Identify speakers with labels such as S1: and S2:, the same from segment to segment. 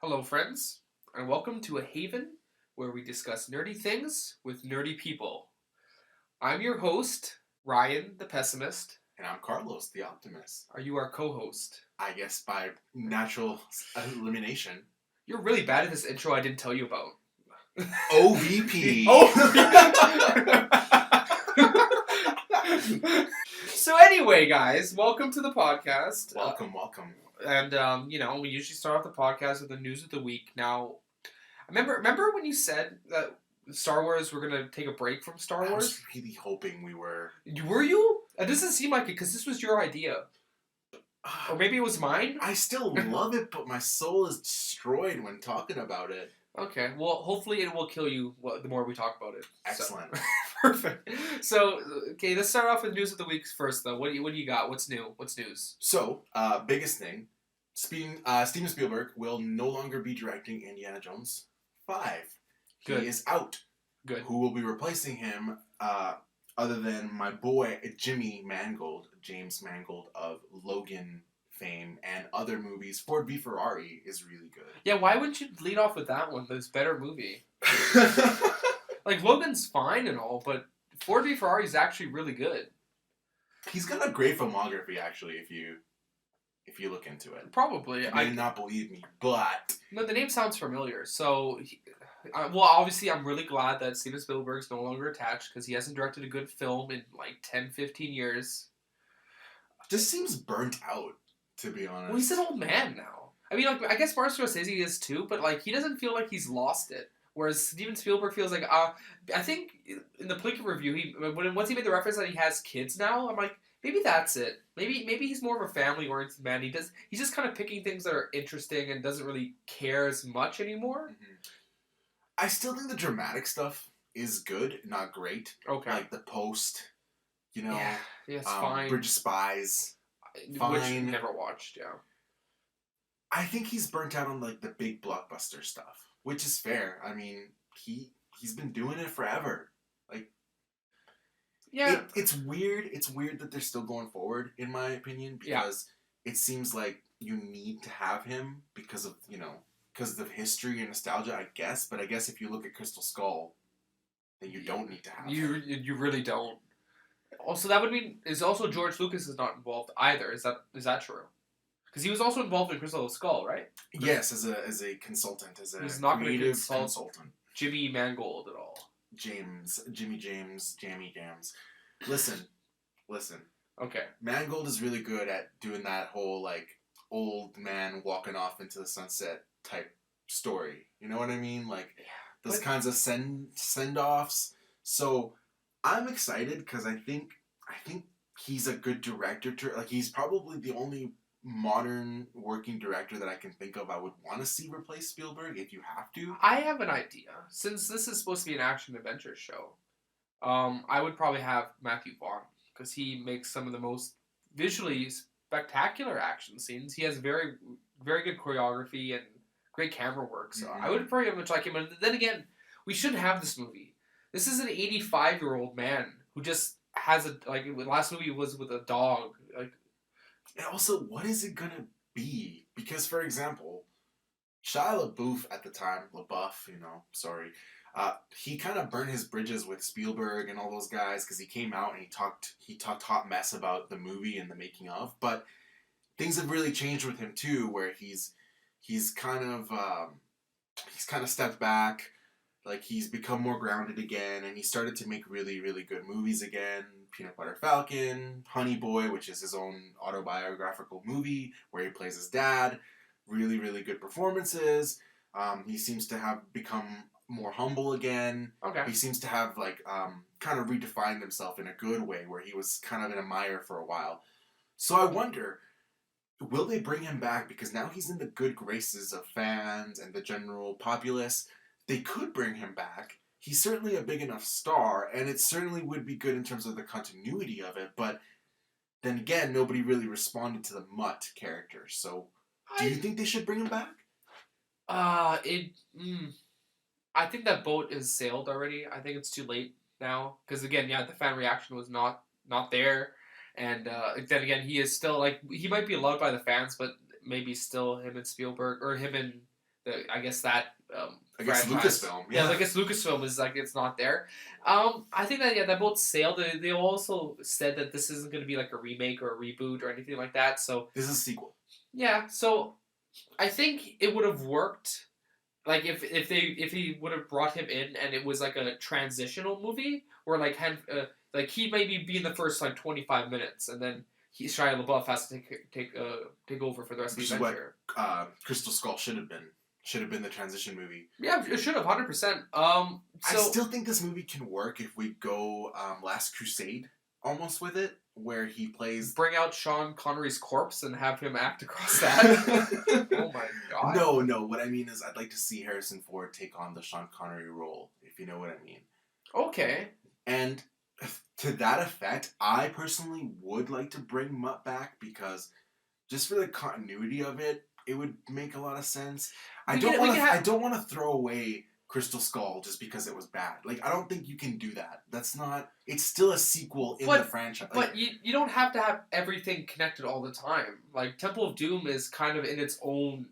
S1: Hello, friends, and welcome to a haven where we discuss nerdy things with nerdy people. I'm your host, Ryan the Pessimist.
S2: And I'm Carlos, the optimist.
S1: Are you our co host?
S2: I guess by natural elimination.
S1: You're really bad at this intro I didn't tell you about.
S2: OVP.
S1: So, anyway, guys, welcome to the podcast.
S2: Welcome.
S1: And, we usually start off the podcast with the news of the week. Now, remember when you said that Star Wars, we're going to take a break from Star Wars?
S2: I was really hoping we were.
S1: Were you? It doesn't seem like it because this was your idea. Or maybe it was mine?
S2: I still love it, but my soul is destroyed when talking about it.
S1: Okay, well, hopefully it will kill you the more we talk about it.
S2: Excellent.
S1: So. Perfect. So, okay, let's start off with news of the week first, though. What do you got? What's new? What's news?
S2: So, biggest thing, Steven Spielberg will no longer be directing Indiana Jones 5.
S1: Good.
S2: He is out.
S1: Good.
S2: Who will be replacing him, other than my boy James Mangold of Logan fame and other movies. Ford v Ferrari is really good.
S1: Yeah, why wouldn't you lead off with that one? This better movie. Like, Logan's fine and all, but Ford v Ferrari is actually really good.
S2: He's got a great filmography, actually, if you look into it.
S1: Probably.
S2: You may not believe me, but...
S1: No, the name sounds familiar. So, obviously, I'm really glad that Steven Spielberg's no longer attached because he hasn't directed a good film in like 10, 15 years.
S2: Just seems burnt out, to be honest.
S1: Well, he's an old man now. I mean, like, I guess Martin Scorsese is too, but like, he doesn't feel like he's lost it. Whereas Steven Spielberg feels like, I think in the Plinkett review, once he made the reference that he has kids now, I'm like, maybe that's it. Maybe he's more of a family-oriented man. He's just kind of picking things that are interesting and doesn't really care as much anymore.
S2: Mm-hmm. I still think the dramatic stuff is good, not great.
S1: Okay.
S2: Like The Post,
S1: Yeah, it's fine.
S2: Bridge of Spies, fine.
S1: Which we never watched, yeah.
S2: I think he's burnt out on like the big blockbuster stuff, which is fair. I mean, he's been doing it forever. Like,
S1: yeah,
S2: it's weird. It's weird that they're still going forward, in my opinion, because it seems like you need to have him because of history and nostalgia, I guess. But I guess if you look at Crystal Skull, then you don't need to have him.
S1: You really don't. Also, that would mean also George Lucas is not involved either. Is that true? Because he was also involved in Crystal Skull, right?
S2: Yes, as a consultant, as a
S1: He's not
S2: creative
S1: consultant. Jimmy Mangold at all.
S2: Jimmy James, Jammy Jams. Listen.
S1: Okay.
S2: Mangold is really good at doing that whole like old man walking off into the sunset type story. You know what I mean? Like those kinds of send offs. So I'm excited because I think he's a good director. Like he's probably the only modern working director that I can think of I would want to see replace Spielberg if you have to.
S1: I have an idea. Since this is supposed to be an action adventure show, I would probably have Matthew Vaughn because he makes some of the most visually spectacular action scenes. He has very, very good choreography and great camera work. So I would very much like him. And then again, we shouldn't have this movie. This is an 85-year-old man who just has the last movie was with a dog. Like,
S2: and also, what is it gonna be? Because, for example, Shia LaBeouf at the time, he kind of burned his bridges with Spielberg and all those guys because he came out and he talked hot mess about the movie and the making of. But things have really changed with him too, where he's kind of stepped back. Like, he's become more grounded again, and he started to make really, really good movies again. Peanut Butter Falcon, Honey Boy, which is his own autobiographical movie where he plays his dad. Really, really good performances. He seems to have become more humble again.
S1: Okay.
S2: He seems to have, kind of redefined himself in a good way where he was kind of in a mire for a while. So I wonder, will they bring him back? Because now he's in the good graces of fans and the general populace. They could bring him back. He's certainly a big enough star, and it certainly would be good in terms of the continuity of it, but then again, nobody really responded to the Mutt character, so do you think they should bring him back?
S1: I think that boat is sailed already. I think it's too late now, because again, the fan reaction was not there, and then again, he is still, he might be loved by the fans, but maybe still him and Spielberg, or him and I guess that
S2: I guess
S1: franchise.
S2: Lucasfilm.
S1: Yeah, I guess Lucasfilm is like it's not there. I think that that boat sailed. They also said that this isn't going to be like a remake or a reboot or anything like that. So
S2: This is a sequel.
S1: yeah, so I think it would have worked. Like if he would have brought him in and it was like a transitional movie where like he maybe be in the first like 25 minutes and then Shia LaBeouf has to take over for the rest
S2: Which
S1: of
S2: is
S1: the adventure.
S2: what Crystal Skull should have been. Should have been the transition movie.
S1: Yeah, it should have 100%.
S2: I still think this movie can work if we go Last Crusade almost with it, where he plays.
S1: Bring out Sean Connery's corpse and have him act across that. Oh my god.
S2: No. What I mean is, I'd like to see Harrison Ford take on the Sean Connery role, if you know what I mean.
S1: Okay.
S2: And to that effect, I personally would like to bring Mutt back because just for the continuity of it, it would make a lot of sense. I don't want to throw away Crystal Skull just because it was bad. Like, I don't think you can do that. That's not. It's still a sequel in the franchise.
S1: Like, but you don't have to have everything connected all the time. Like, Temple of Doom is kind of in its own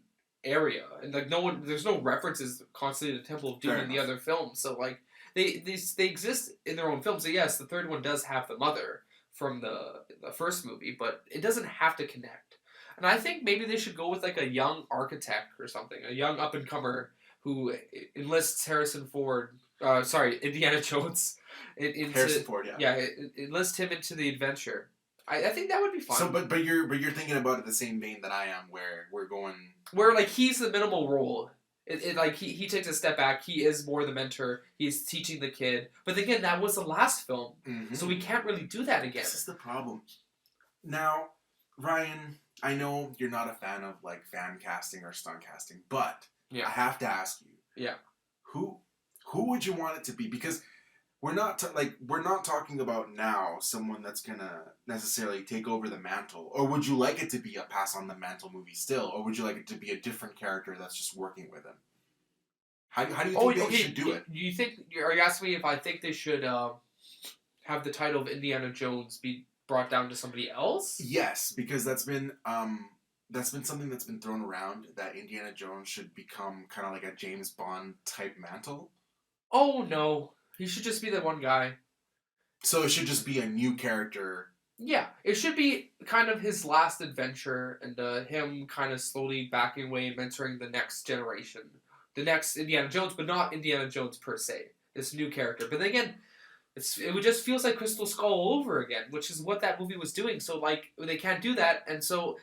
S1: area, and like there's no references constantly to Temple of Doom in the other films. So like they exist in their own films. So yes, the third one does have the mother from the first movie, but it doesn't have to connect. And I think maybe they should go with like a young architect or something, a young up and comer who enlists Indiana Jones into
S2: Harrison Ford,
S1: enlist him into the adventure. I think that would be fun.
S2: So, but you're thinking about it the same vein that I am, where we're going,
S1: where like he's the minimal role. Like he takes a step back. He is more the mentor. He's teaching the kid. But again, that was the last film, so we can't really do that again.
S2: This is the problem. Now, Ryan, I know you're not a fan of like fan casting or stunt casting, but I have to ask you.
S1: Yeah.
S2: Who would you want it to be? Because we're not talking about now someone that's gonna necessarily take over the mantle. Or would you like it to be a pass on the mantle movie still? Or would you like it to be a different character that's just working with him? How do you think they should do it?
S1: Do you think? Are you asking me if I think they should have the title of Indiana Jones be brought down to somebody else?
S2: Yes, because that's been something that's been thrown around, that Indiana Jones should become kind of like a James Bond type mantle.
S1: Oh no, he should just be the one guy.
S2: So it should just be a new character.
S1: Yeah, it should be kind of his last adventure and him kind of slowly backing away and mentoring the next generation, the next Indiana Jones, but not Indiana Jones per se. This new character, but then again. It just feels like Crystal Skull all over again, which is what that movie was doing. So, like, they can't do that, and so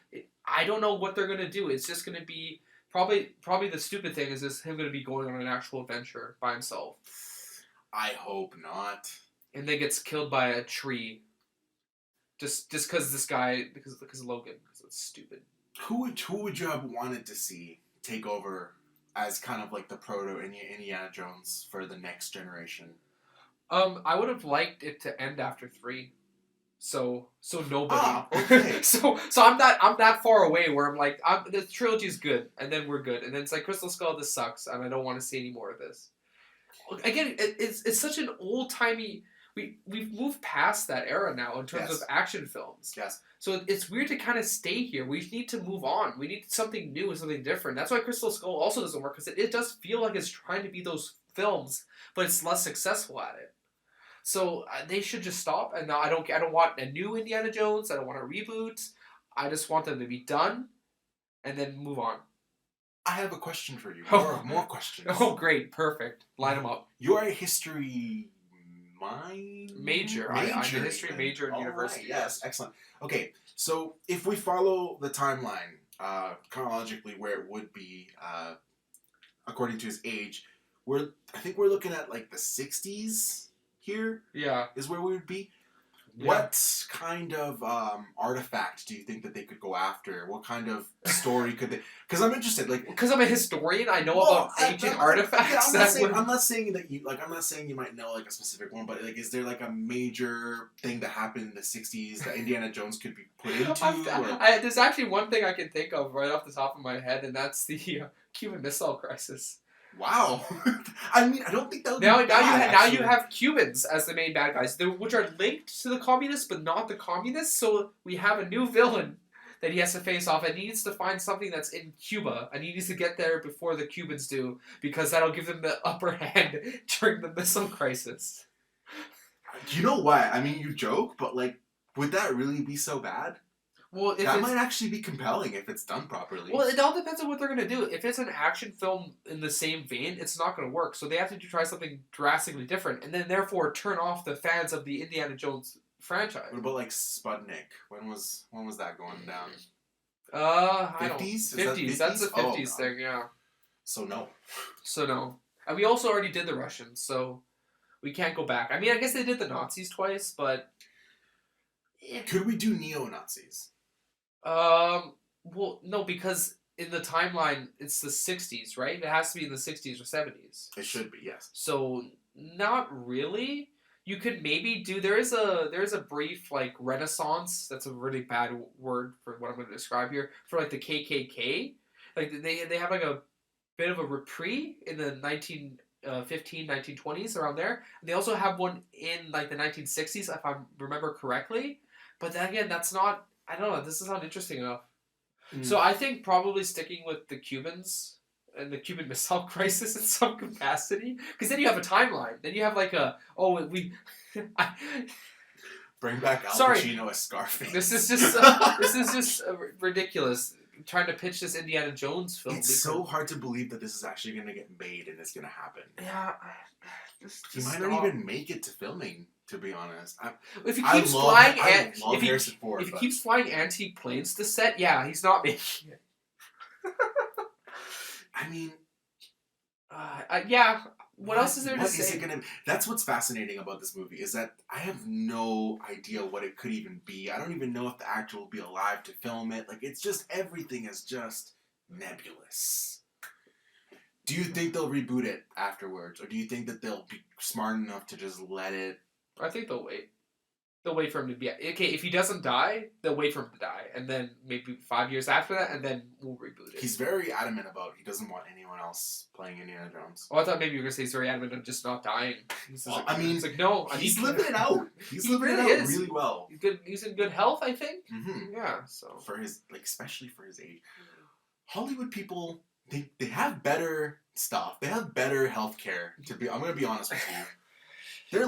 S1: I don't know what they're going to do. It's just going to be... Probably the stupid thing is just him going to be going on an actual adventure by himself.
S2: I hope not.
S1: And then gets killed by a tree. Just because this guy... Because Logan. Because it's stupid.
S2: Who would you have wanted to see take over as kind of like the proto-Indiana Jones for the next generation?
S1: I would have liked it to end after 3. So nobody.
S2: Okay.
S1: so I'm that far away where I'm like, the trilogy's good, and then we're good, and then it's like Crystal Skull, this sucks, and I don't want to see any more of this. Again, it's such an old timey. We've moved past that era now in terms of action films.
S2: Yes.
S1: So it's weird to kind of stay here. We need to move on. We need something new and something different. That's why Crystal Skull also doesn't work, because it does feel like it's trying to be those films, but it's less successful at it. So they should just stop. And I don't want a new Indiana Jones. I don't want a reboot. I just want them to be done, and then move on.
S2: I have a question for you. More questions.
S1: Oh, great, perfect. Line them up.
S2: You're a history
S1: major. I'm a history major at university.
S2: Right, yes, excellent. Okay, so if we follow the timeline chronologically, where it would be according to his age, I think we're looking at like the 60s. Here is where we would be. Yeah. What kind of artifact do you think that they could go after? What kind of story could they... Because I'm interested, like...
S1: Because I'm a historian, I know about ancient artifacts.
S2: I'm not saying that you... Like, I'm not saying you might know, like, a specific one, but, like, is there, like, a major thing that happened in the 60s that Indiana Jones could be put into?
S1: There's actually one thing I can think of right off the top of my head, and that's the Cuban Missile Crisis.
S2: Wow. I mean, I don't think that would be
S1: now you have Cubans as the main bad guys, which are linked to the communists, but not the communists, so we have a new villain that he has to face off, and he needs to find something that's in Cuba, and he needs to get there before the Cubans do, because that'll give them the upper hand during the missile crisis.
S2: You know what? I mean, you joke, but like, would that really be so bad?
S1: Well, if
S2: That
S1: it's
S2: might actually be compelling if it's done properly.
S1: well, it all depends on what they're gonna do. If it's an action film in the same vein, it's not gonna work. So they have to try something drastically different, and then therefore turn off the fans of the Indiana Jones franchise.
S2: What about like Sputnik? When was that going down?
S1: I don't.
S2: 50s?
S1: 50s. That's a 50s thing, yeah.
S2: So no.
S1: So no. And we also already did the Russians, so we can't go back. I mean, I guess they did the Nazis twice, but
S2: Could we do neo-Nazis?
S1: well, no, because in the timeline it's the 60s, right? It has to be in the 60s or 70s.
S2: It should be, yes.
S1: So not really. You could maybe do there is a brief like renaissance. That's a really bad word for what I'm going to describe here for like the KKK. Like they have like a bit of a reprieve in the 1920s around there. And they also have one in like the 1960s if I remember correctly. But then again, that's not. I don't know. This is not interesting enough. So I think probably sticking with the Cubans and the Cuban Missile Crisis in some capacity, because then you have a timeline. Then you have like
S2: Bring back Al
S1: Sorry.
S2: Pacino as Scarface.
S1: This is just ridiculous. Trying to pitch this Indiana Jones film.
S2: It's so hard to believe that this is actually going to get made and it's going to happen.
S1: Yeah.
S2: He might not even make it to filming, to be honest.
S1: If he keeps flying,
S2: Ford,
S1: if he keeps flying antique planes to set, yeah, he's not making it.
S2: I mean,
S1: yeah. What else is there to
S2: what
S1: say?
S2: is it gonna? That's what's fascinating about this movie is that I have no idea what it could even be. I don't even know if the actor will be alive to film it. Like, it's just everything is just nebulous. Do you think they'll reboot it afterwards, or do you think that they'll be smart enough to just let it?
S1: I think they'll wait. They'll wait for him to be okay. If he doesn't die, they'll wait for him to die, and then maybe 5 years after that, and then we'll reboot it.
S2: He's very adamant about he doesn't want anyone else playing Indiana Jones.
S1: Oh, I thought maybe you were gonna say he's very adamant on just not dying.
S2: Well, I mean,
S1: it's like no,
S2: he's living it out. He's living it out really well.
S1: He's good. He's in good health, I think.
S2: Mm-hmm.
S1: Yeah. So
S2: for his especially for his age, Hollywood people they have better stuff. They have better healthcare. I'm gonna be honest with you. They're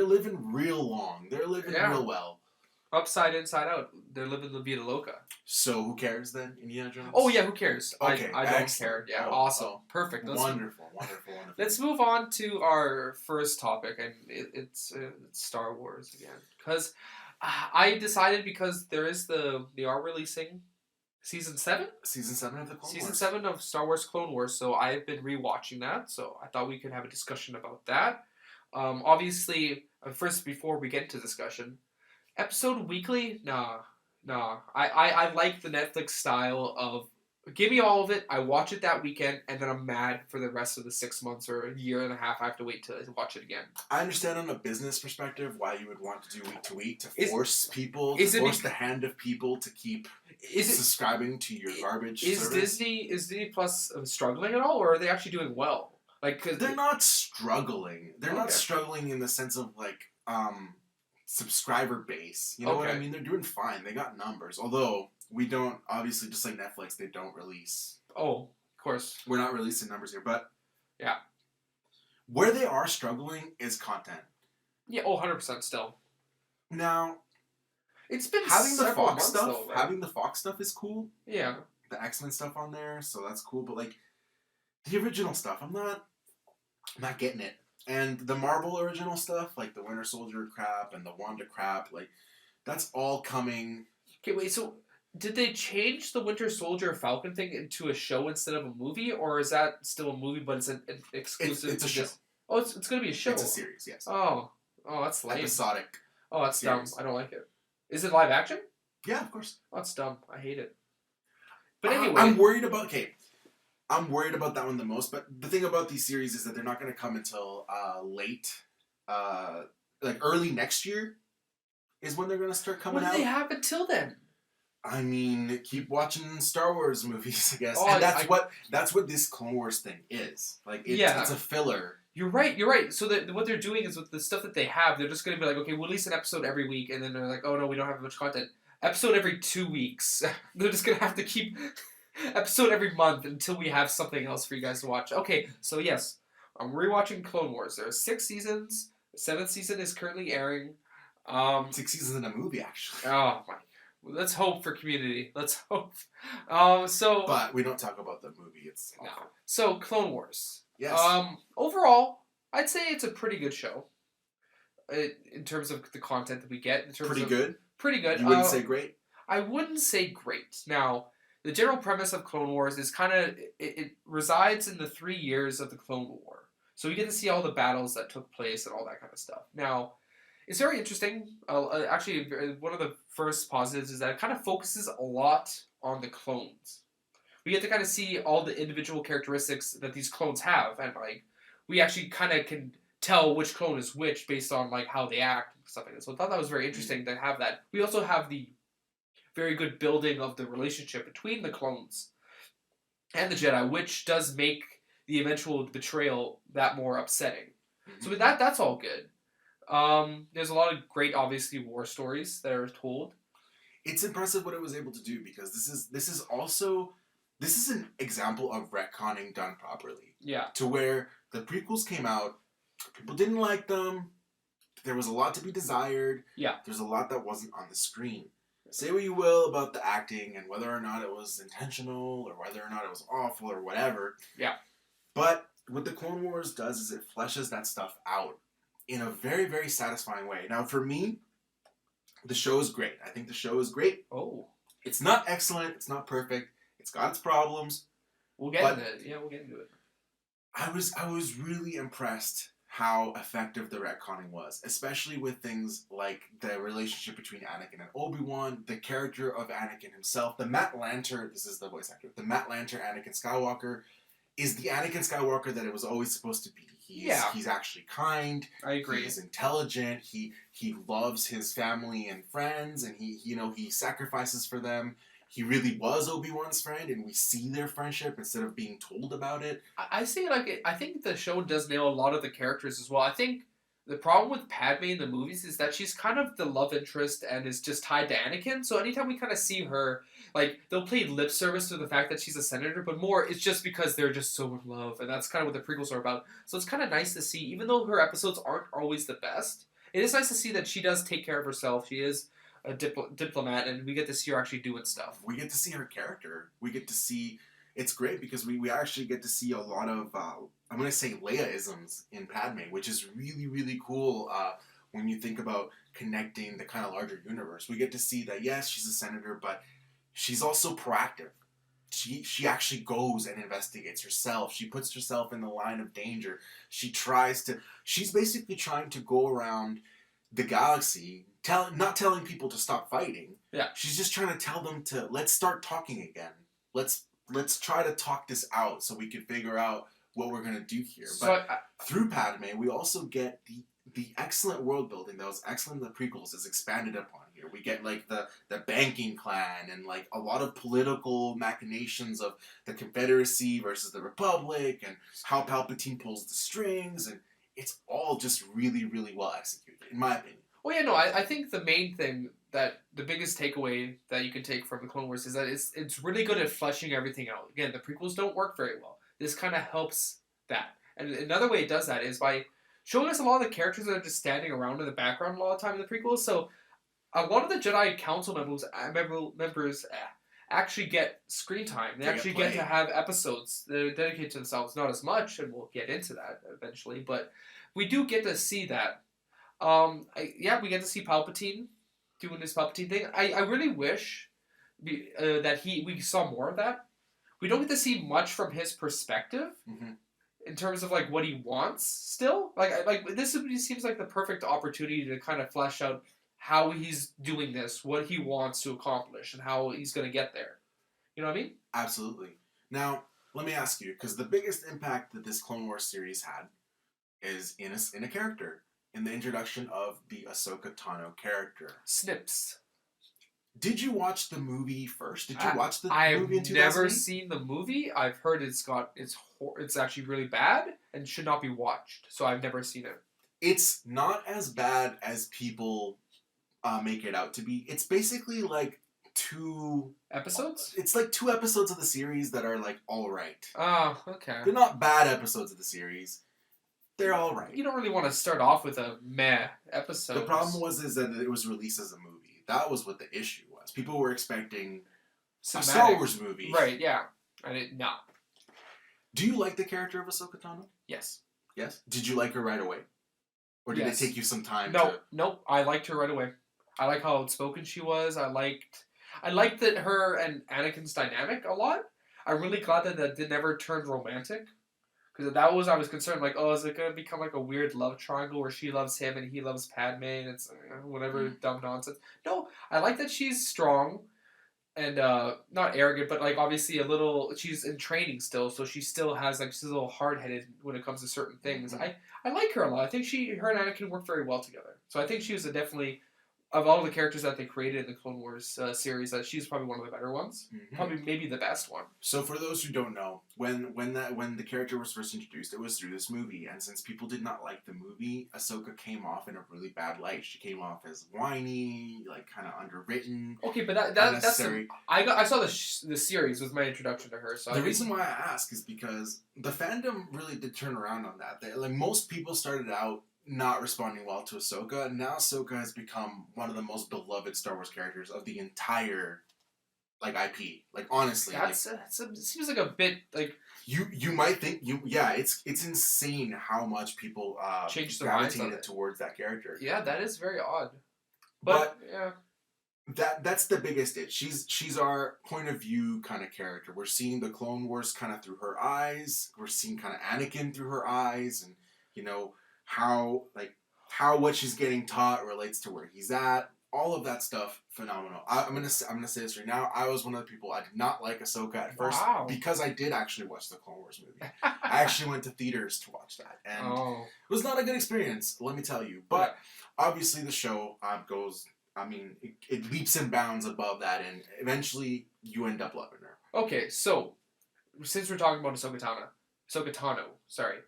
S2: living real long. They're living real well.
S1: Upside, inside out. They're living the vida loca.
S2: So who cares then, Indiana Jones?
S1: Oh yeah, who cares?
S2: Okay,
S1: I don't care. Yeah, awesome, perfect.
S2: Wonderful.
S1: Let's move on to our first topic, and it's Star Wars again. Because I decided because they are releasing Season 7?
S2: Season 7 of the Clone Wars.
S1: Season 7 of Star Wars Clone Wars. So I've been rewatching that. So I thought we could have a discussion about that. Obviously, first before we get into discussion, episode weekly? Nah. I like the Netflix style of give me all of it, I watch it that weekend, and then I'm mad for the rest of the 6 months or a year and a half I have to wait to watch it again.
S2: I understand on a business perspective why you would want to do week to week, to force the hand of people to keep subscribing to your garbage service. Is
S1: Disney Plus struggling at all, or are they actually doing well? Like, cause
S2: they're not struggling. They're not struggling in the sense of like subscriber base. You know what I mean? They're doing fine. They got numbers. Although we don't, obviously, just like Netflix, they don't release.
S1: Oh, of course.
S2: We're not releasing numbers here, but
S1: yeah,
S2: where they are struggling is content.
S1: Yeah, 100% still.
S2: Now,
S1: it's been
S2: having the Fox stuff.
S1: Though, right?
S2: Having the Fox stuff is cool.
S1: Yeah,
S2: the X-Men stuff on there, so that's cool. But like the original stuff, I'm not getting it. And the Marvel original stuff, like the Winter Soldier crap and the Wanda crap, like that's all coming.
S1: Okay, wait. So did they change the Winter Soldier Falcon thing into a show instead of a movie, or is that still a movie but it's an exclusive?
S2: It's a show.
S1: Oh, it's gonna be a show.
S2: It's a series, yes.
S1: Oh, that's lame.
S2: Episodic.
S1: Oh, that's series. Dumb. I don't like it. Is it live action?
S2: Yeah, of course.
S1: Oh, that's dumb. I hate it. But anyway,
S2: I'm worried about that one the most. But the thing about these series is that they're not going to come until late, like early next year, is when they're going to start coming out.
S1: What do they have until then?
S2: I mean, keep watching Star Wars movies, I guess.
S1: Oh,
S2: and that's what this Clone Wars thing is. Like, it's a filler.
S1: You're right. So what they're doing is with the stuff that they have, they're just going to be like, okay, we'll release an episode every week, and then they're like, oh no, we don't have much content. episode every 2 weeks. They're just gonna have to keep episode every month until we have something else for you guys to watch. Okay, so yes, I'm rewatching Clone Wars. There are 6 seasons. The 7th season is currently airing.
S2: 6 seasons in a movie, actually.
S1: Oh my. Let's hope for Community. Let's hope. So.
S2: But we don't talk about the movie. It's
S1: No.
S2: awful.
S1: So Clone Wars.
S2: Yes.
S1: Overall, I'd say it's a pretty good show. In terms of the content that we get. In terms
S2: Pretty
S1: of,
S2: good?
S1: Pretty good.
S2: You wouldn't say great?
S1: I wouldn't say great. Now, the general premise of Clone Wars is kind of it resides in the 3 years of the Clone War. So we get to see all the battles that took place and all that kind of stuff. Now, it's very interesting. Actually, one of the first positives is that it kind of focuses a lot on the clones. We get to kind of see all the individual characteristics that these clones have, and like we actually kind of can tell which clone is which based on like how they act and stuff like that. So I thought that was very interesting to have that. We also have the very good building of the relationship between the clones and the Jedi, which does make the eventual betrayal that more upsetting. Mm-hmm. So with that's all good. There's a lot of great, obviously, war stories that are told.
S2: It's impressive what it was able to do because this is an example of retconning done properly.
S1: Yeah.
S2: To where the prequels came out, people didn't like them. There was a lot to be desired.
S1: Yeah.
S2: There's a lot that wasn't on the screen. Say what you will about the acting and whether or not it was intentional or whether or not it was awful or whatever.
S1: Yeah.
S2: But what the Clone Wars does is it fleshes that stuff out in a very, very satisfying way. Now, for me, the show is great. I think the show is great.
S1: Oh.
S2: It's not excellent. It's not perfect. It's got its problems.
S1: We'll get into it. Yeah, we'll get into it.
S2: I was really impressed how effective the retconning was, especially with things like the relationship between Anakin and Obi-Wan, the character of Anakin himself, the Matt Lanter, this is the voice actor, the Matt Lanter Anakin Skywalker is the Anakin Skywalker that it was always supposed to be. He's actually kind.
S1: I agree.
S2: He's intelligent. He loves his family and friends, and he sacrifices for them. He really was Obi-Wan's friend, and we see their friendship instead of being told about it.
S1: I think the show does nail a lot of the characters as well. I think the problem with Padme in the movies is that she's kind of the love interest and is just tied to Anakin. So anytime we kind of see her, like, they'll play lip service to the fact that she's a senator, but more it's just because they're just so in love, and that's kind of what the prequels are about. So it's kind of nice to see, even though her episodes aren't always the best, it is nice to see that she does take care of herself. She is a diplomat, and we get to see her actually doing stuff.
S2: We get to see her character. We get to see... It's great because we actually get to see a lot of, I'm going to say Leia-isms in Padme, which is really, really cool when you think about connecting the kind of larger universe. We get to see that, yes, she's a senator, but she's also proactive. She actually goes and investigates herself. She puts herself in the line of danger. She's basically trying to go around the galaxy, not telling people to stop fighting.
S1: Yeah.
S2: She's just trying to tell them let's start talking again. Let's try to talk this out so we can figure out what we're going to do here.
S1: So
S2: but through Padme, we also get the excellent world building that was excellent in the prequels is expanded upon here. We get like the banking clan and like a lot of political machinations of the Confederacy versus the Republic and how Palpatine pulls the strings, and it's all just really, really well executed, in my opinion.
S1: Well, yeah, no, I think the main thing that the biggest takeaway that you can take from the Clone Wars is that it's really good at fleshing everything out. Again, the prequels don't work very well. This kind of helps that. And another way it does that is by showing us a lot of the characters that are just standing around in the background a lot of the time in the prequels. So a lot of the Jedi Council members actually get screen time. They actually get to have episodes that are dedicated to themselves. Not as much, and we'll get into that eventually, but we do get to see that. We get to see Palpatine doing this Palpatine thing. I really wish that we saw more of that. We don't get to see much from his perspective in terms of like what he wants. Still, like this seems like the perfect opportunity to kind of flesh out how he's doing this, what he wants to accomplish, and how he's going to get there. You know what I mean?
S2: Absolutely. Now, let me ask you, because the biggest impact that this Clone Wars series had is in a character. In the introduction of the Ahsoka Tano character.
S1: Snips.
S2: Did you watch the movie first? Did you watch the movie in 2008?
S1: I've never seen the movie. I've heard it's actually really bad and should not be watched. So I've never seen it.
S2: It's not as bad as people make it out to be. It's basically like two
S1: Episodes?
S2: It's like 2 episodes of the series that are like all right.
S1: Oh, okay.
S2: They're not bad episodes of the series. They're all right.
S1: You don't really want to start off with a meh episode.
S2: The problem is that it was released as a movie. That was what the issue was. People were expecting a Star Wars movie.
S1: Right, yeah. No.
S2: Do you like the character of Ahsoka Tano?
S1: Yes.
S2: Yes? Did you like her right away? Or did it take you some time
S1: Nope. I liked her right away. I like how outspoken she was. I liked that her and Anakin's dynamic a lot. I'm really glad that never turned romantic. Because I was concerned, like, oh, is it going to become like a weird love triangle where she loves him and he loves Padme and it's whatever dumb nonsense. No, I like that she's strong and not arrogant, but like obviously she's in training still, so she still has like, she's a little hard-headed when it comes to certain things.
S2: Mm-hmm.
S1: I like her a lot. I think her and Anakin work very well together. So I think she was definitely, of all the characters that they created in the Clone Wars series, she's probably one of the better ones. Mm-hmm. Probably maybe the best one.
S2: So for those who don't know, when the character was first introduced, it was through this movie, and since people did not like the movie, Ahsoka came off in a really bad light. She came off as whiny, like kind of underwritten.
S1: Okay, but that's I saw the series was my introduction to her. So
S2: the reason why I ask is because the fandom really did turn around on that. Like most people started out not responding well to Ahsoka, and now Ahsoka has become one of the most beloved Star Wars characters of the entire like IP. Like honestly,
S1: it seems like a bit like
S2: you might think it's insane how much people gravitated towards that character.
S1: Yeah, that is very odd. But yeah.
S2: That's the biggest it. She's our point of view kind of character. We're seeing the Clone Wars kind of through her eyes. We're seeing kind of Anakin through her eyes, and how what she's getting taught relates to where he's at. All of that stuff, phenomenal. I'm gonna say this right now. I was one of the people I did not like Ahsoka at first because I did actually watch the Clone Wars movie. I actually went to theaters to watch that, and it was not a good experience. Let me tell you. But obviously, the show goes. I mean, it leaps and bounds above that, and eventually you end up loving her.
S1: Okay, so since we're talking about Ahsoka Tano, sorry.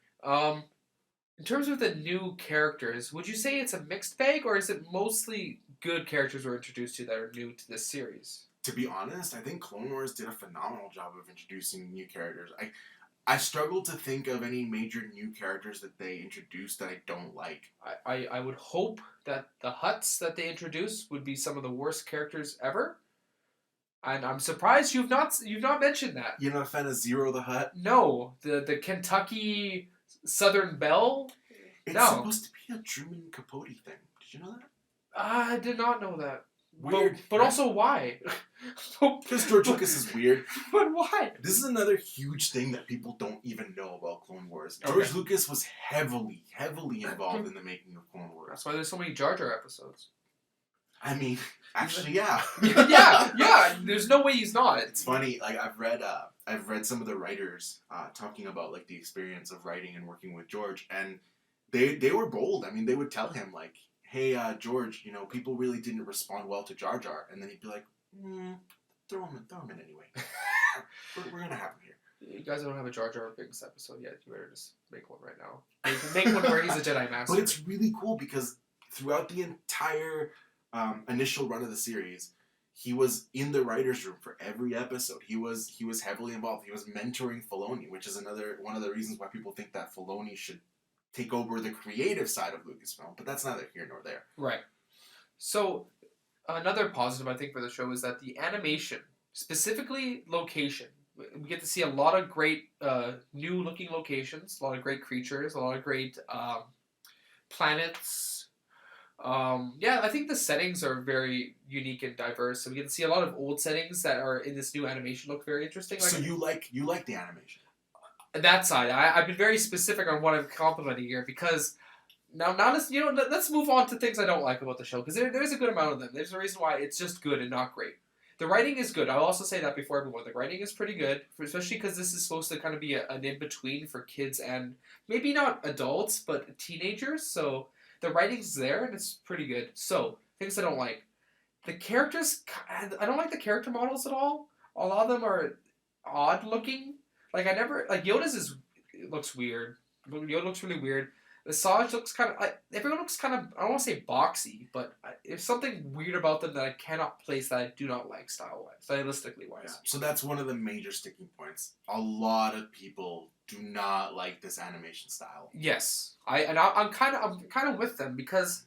S1: In terms of the new characters, would you say it's a mixed bag, or is it mostly good characters we're introduced to that are new to this series?
S2: To be honest, I think Clone Wars did a phenomenal job of introducing new characters. I struggle to think of any major new characters that they introduced that I don't like.
S1: I would hope that the Hutts that they introduced would be some of the worst characters ever. And I'm surprised you've not mentioned that.
S2: You're not a fan of Zero the Hutt?
S1: No, the Kentucky Southern Belle.
S2: It's supposed to be a Truman Capote thing. Did you know that?
S1: I did not know that.
S2: Weird.
S1: But also why?
S2: Because George Lucas is weird.
S1: But why?
S2: This is another huge thing that people don't even know about Clone Wars. George Lucas was heavily involved in the making of Clone Wars.
S1: That's why there's so many Jar Jar episodes.
S2: I mean, actually, yeah.
S1: yeah. There's no way he's not.
S2: It's funny. Like I've read some of the writers talking about like the experience of writing and working with George, and they were bold. I mean, they would tell him like, "Hey, George, people really didn't respond well to Jar Jar," and then he'd be like, "Throw him in anyway. We're gonna have him here."
S1: You guys don't have a Jar Jar Binks episode yet. You better just make one right now. Make one where he's a Jedi Master.
S2: But it's really cool because throughout the entire initial run of the series, he was in the writers' room for every episode. He was heavily involved. He was mentoring Filoni, which is another one of the reasons why people think that Filoni should take over the creative side of Lucasfilm. But that's neither here nor there.
S1: Right. So another positive I think for the show is that the animation, specifically location, we get to see a lot of great new looking locations, a lot of great creatures, a lot of great planets. I think the settings are very unique and diverse. So we get to see a lot of old settings that are in this new animation look very interesting.
S2: So you like the animation?
S1: That side, I've been very specific on what I'm complimenting here because now let's move on to things I don't like about the show because there's a good amount of them. There's a reason why it's just good and not great. The writing is good. I'll also say that before everyone. The writing is pretty good, especially because this is supposed to kind of be an in-between for kids and maybe not adults, but teenagers. So the writing's there and it's pretty good. So, things I don't like. The characters, I don't like the character models at all. A lot of them are odd looking. Yoda's looks weird. Yoda looks really weird. The Saj looks kind of like everyone looks kind of I don't want to say boxy, but there's something weird about them that I cannot place that I do not like style wise, stylistically
S2: Yeah.
S1: wise.
S2: So that's one of the major sticking points. A lot of people do not like this animation style.
S1: Yes, I'm kind of with them because,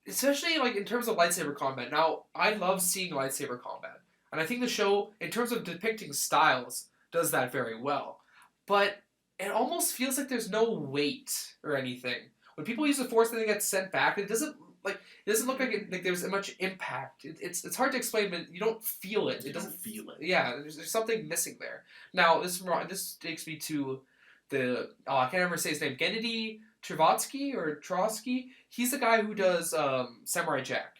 S1: especially like in terms of lightsaber combat. Now I love seeing lightsaber combat, and I think the show, in terms of depicting styles, does that very well. But it almost feels like there's no weight or anything. When people use the force and they get sent back, it doesn't look like like there's much impact. It's hard to explain, but you don't feel it.
S2: You
S1: It
S2: don't
S1: doesn't
S2: feel it.
S1: Yeah, there's something missing there. Now this takes me to the I can't ever say his name. Gennady Trotsky or Trotsky. He's the guy who does Samurai Jack.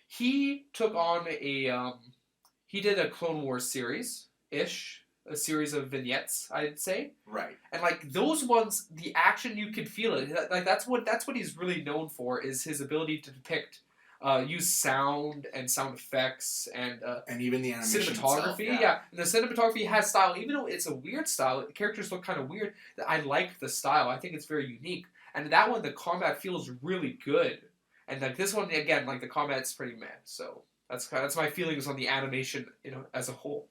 S1: He took on he did a Clone Wars series ish, a series of vignettes, I'd say.
S2: Right.
S1: And like those ones, the action you could feel it. Like that's what he's really known for is his ability to depict, use sound and sound effects
S2: and even the animation
S1: cinematography.
S2: itself,
S1: Yeah, and the cinematography has style. Even though it's a weird style, the characters look kind of weird. I like the style. I think it's very unique. And that one, the combat feels really good. And like this one, again, like the combat's pretty meh. So that's my feelings on the animation, as a whole.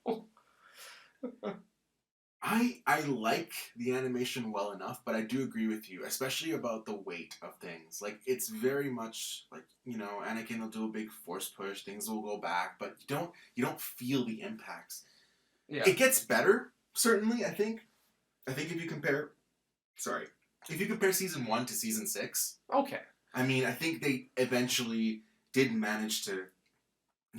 S2: I like the animation well enough, but I do agree with you, especially about the weight of things. Like it's very much like, Anakin will do a big force push, things will go back, but you don't feel the impacts.
S1: Yeah.
S2: It gets better, certainly, I think. I think if you compare season 1 to season 6,
S1: Okay.
S2: I mean, I think they eventually did manage to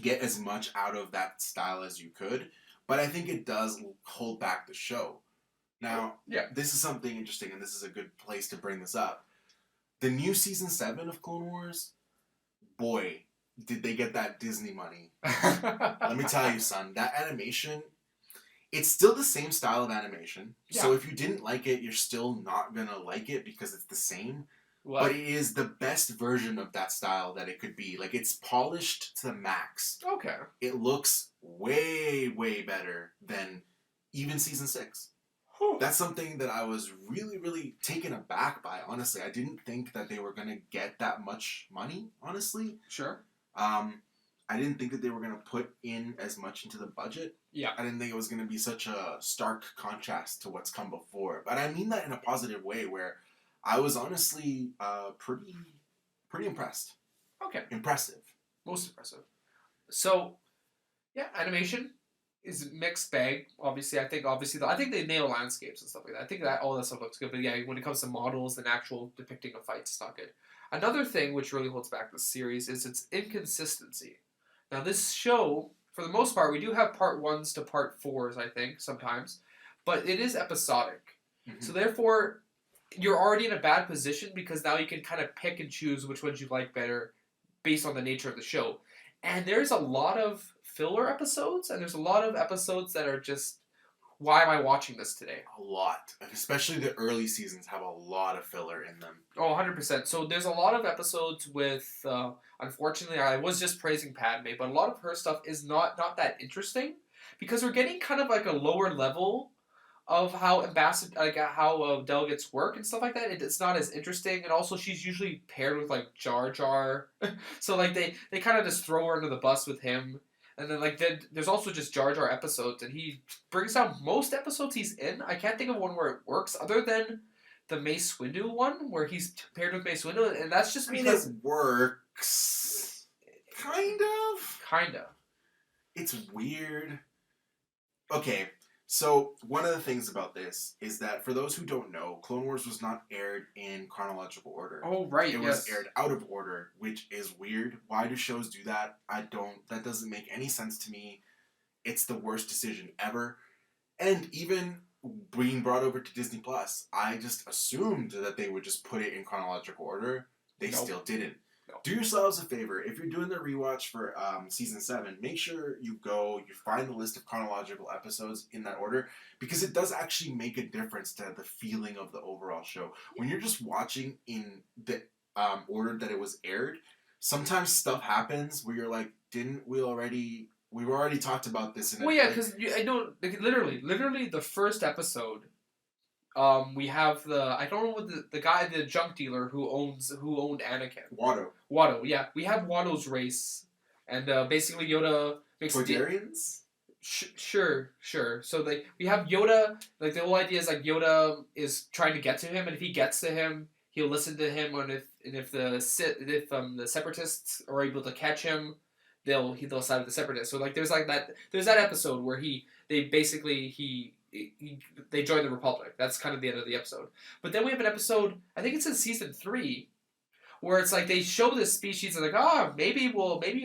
S2: get as much out of that style as you could, but I think it does hold back the show. Now,
S1: Yeah.
S2: this is something interesting, and this is a good place to bring this up. The new season 7 of Clone Wars, boy, did they get that Disney money. Let me tell you, son, that animation, it's still the same style of animation.
S1: Yeah.
S2: So if you didn't like it, you're still not going to like it because it's the same.
S1: What?
S2: But it is the best version of that style that it could be. Like, it's polished to the max.
S1: Okay.
S2: It looks way, way better than even season 6. That's something that I was really, really taken aback by, honestly. I didn't think that they were going to get that much money, honestly.
S1: Sure.
S2: I didn't think that they were going to put in as much into the budget.
S1: Yeah.
S2: I didn't think it was going to be such a stark contrast to what's come before. But I mean that in a positive way, where I was honestly pretty impressed.
S1: Okay.
S2: Impressive.
S1: Most impressive. So, yeah, animation is a mixed bag. Obviously, I think they nail landscapes and stuff like that. I think that all that stuff looks good. But yeah, when it comes to models and actual depicting of fights, it's not good. Another thing which really holds back the series is its inconsistency. Now, this show, for the most part, we do have part 1s to part 4s, I think, sometimes. But it is episodic.
S2: Mm-hmm.
S1: So therefore, you're already in a bad position because now you can kind of pick and choose which ones you like better based on the nature of the show. And there's a lot of filler episodes, and there's a lot of episodes that are just, why am I watching this today?
S2: A lot. Especially the early seasons have a lot of filler in them.
S1: Oh, 100%. So there's a lot of episodes with, unfortunately, I was just praising Padme, but a lot of her stuff is not that interesting because we're getting kind of like a lower level of how delegates work and stuff like that. It's not as interesting, and also she's usually paired with like Jar Jar, so like they kind of just throw her under the bus with him. And then there's also just Jar Jar episodes, and he brings down most episodes he's in. I can't think of one where it works other than the Mace Windu one where he's paired with Mace Windu, and that's just because
S2: it works. Kinda. It's weird. Okay. So, one of the things about this is that, for those who don't know, Clone Wars was not aired in chronological order.
S1: Oh, right,
S2: It was aired out of order, which is weird. Why do shows do that? That doesn't make any sense to me. It's the worst decision ever. And even being brought over to Disney Plus, I just assumed that they would just put it in chronological order. They still didn't. Do yourselves a favor. If you're doing the rewatch for season 7, make sure you find the list of chronological episodes in that order, because it does actually make a difference to the feeling of the overall show. When you're just watching in the order that it was aired, sometimes stuff happens where you're like, we've already talked about this in
S1: Well, yeah, because I know, like, literally the first episode We have I don't know what the guy, the junk dealer who owned Anakin.
S2: Watto.
S1: Watto, yeah. We have Watto's race, and basically Yoda makes
S2: Toydarians?
S1: Sure. So like we have Yoda. Like the whole idea is like Yoda is trying to get to him, and if he gets to him, he'll listen to him. And if the Separatists are able to catch him, they'll side with the Separatists. So like there's that episode where they basically they join the Republic. That's kind of the end of the episode. But then we have an episode. I think it's in season 3 where it's like they show this species and like, maybe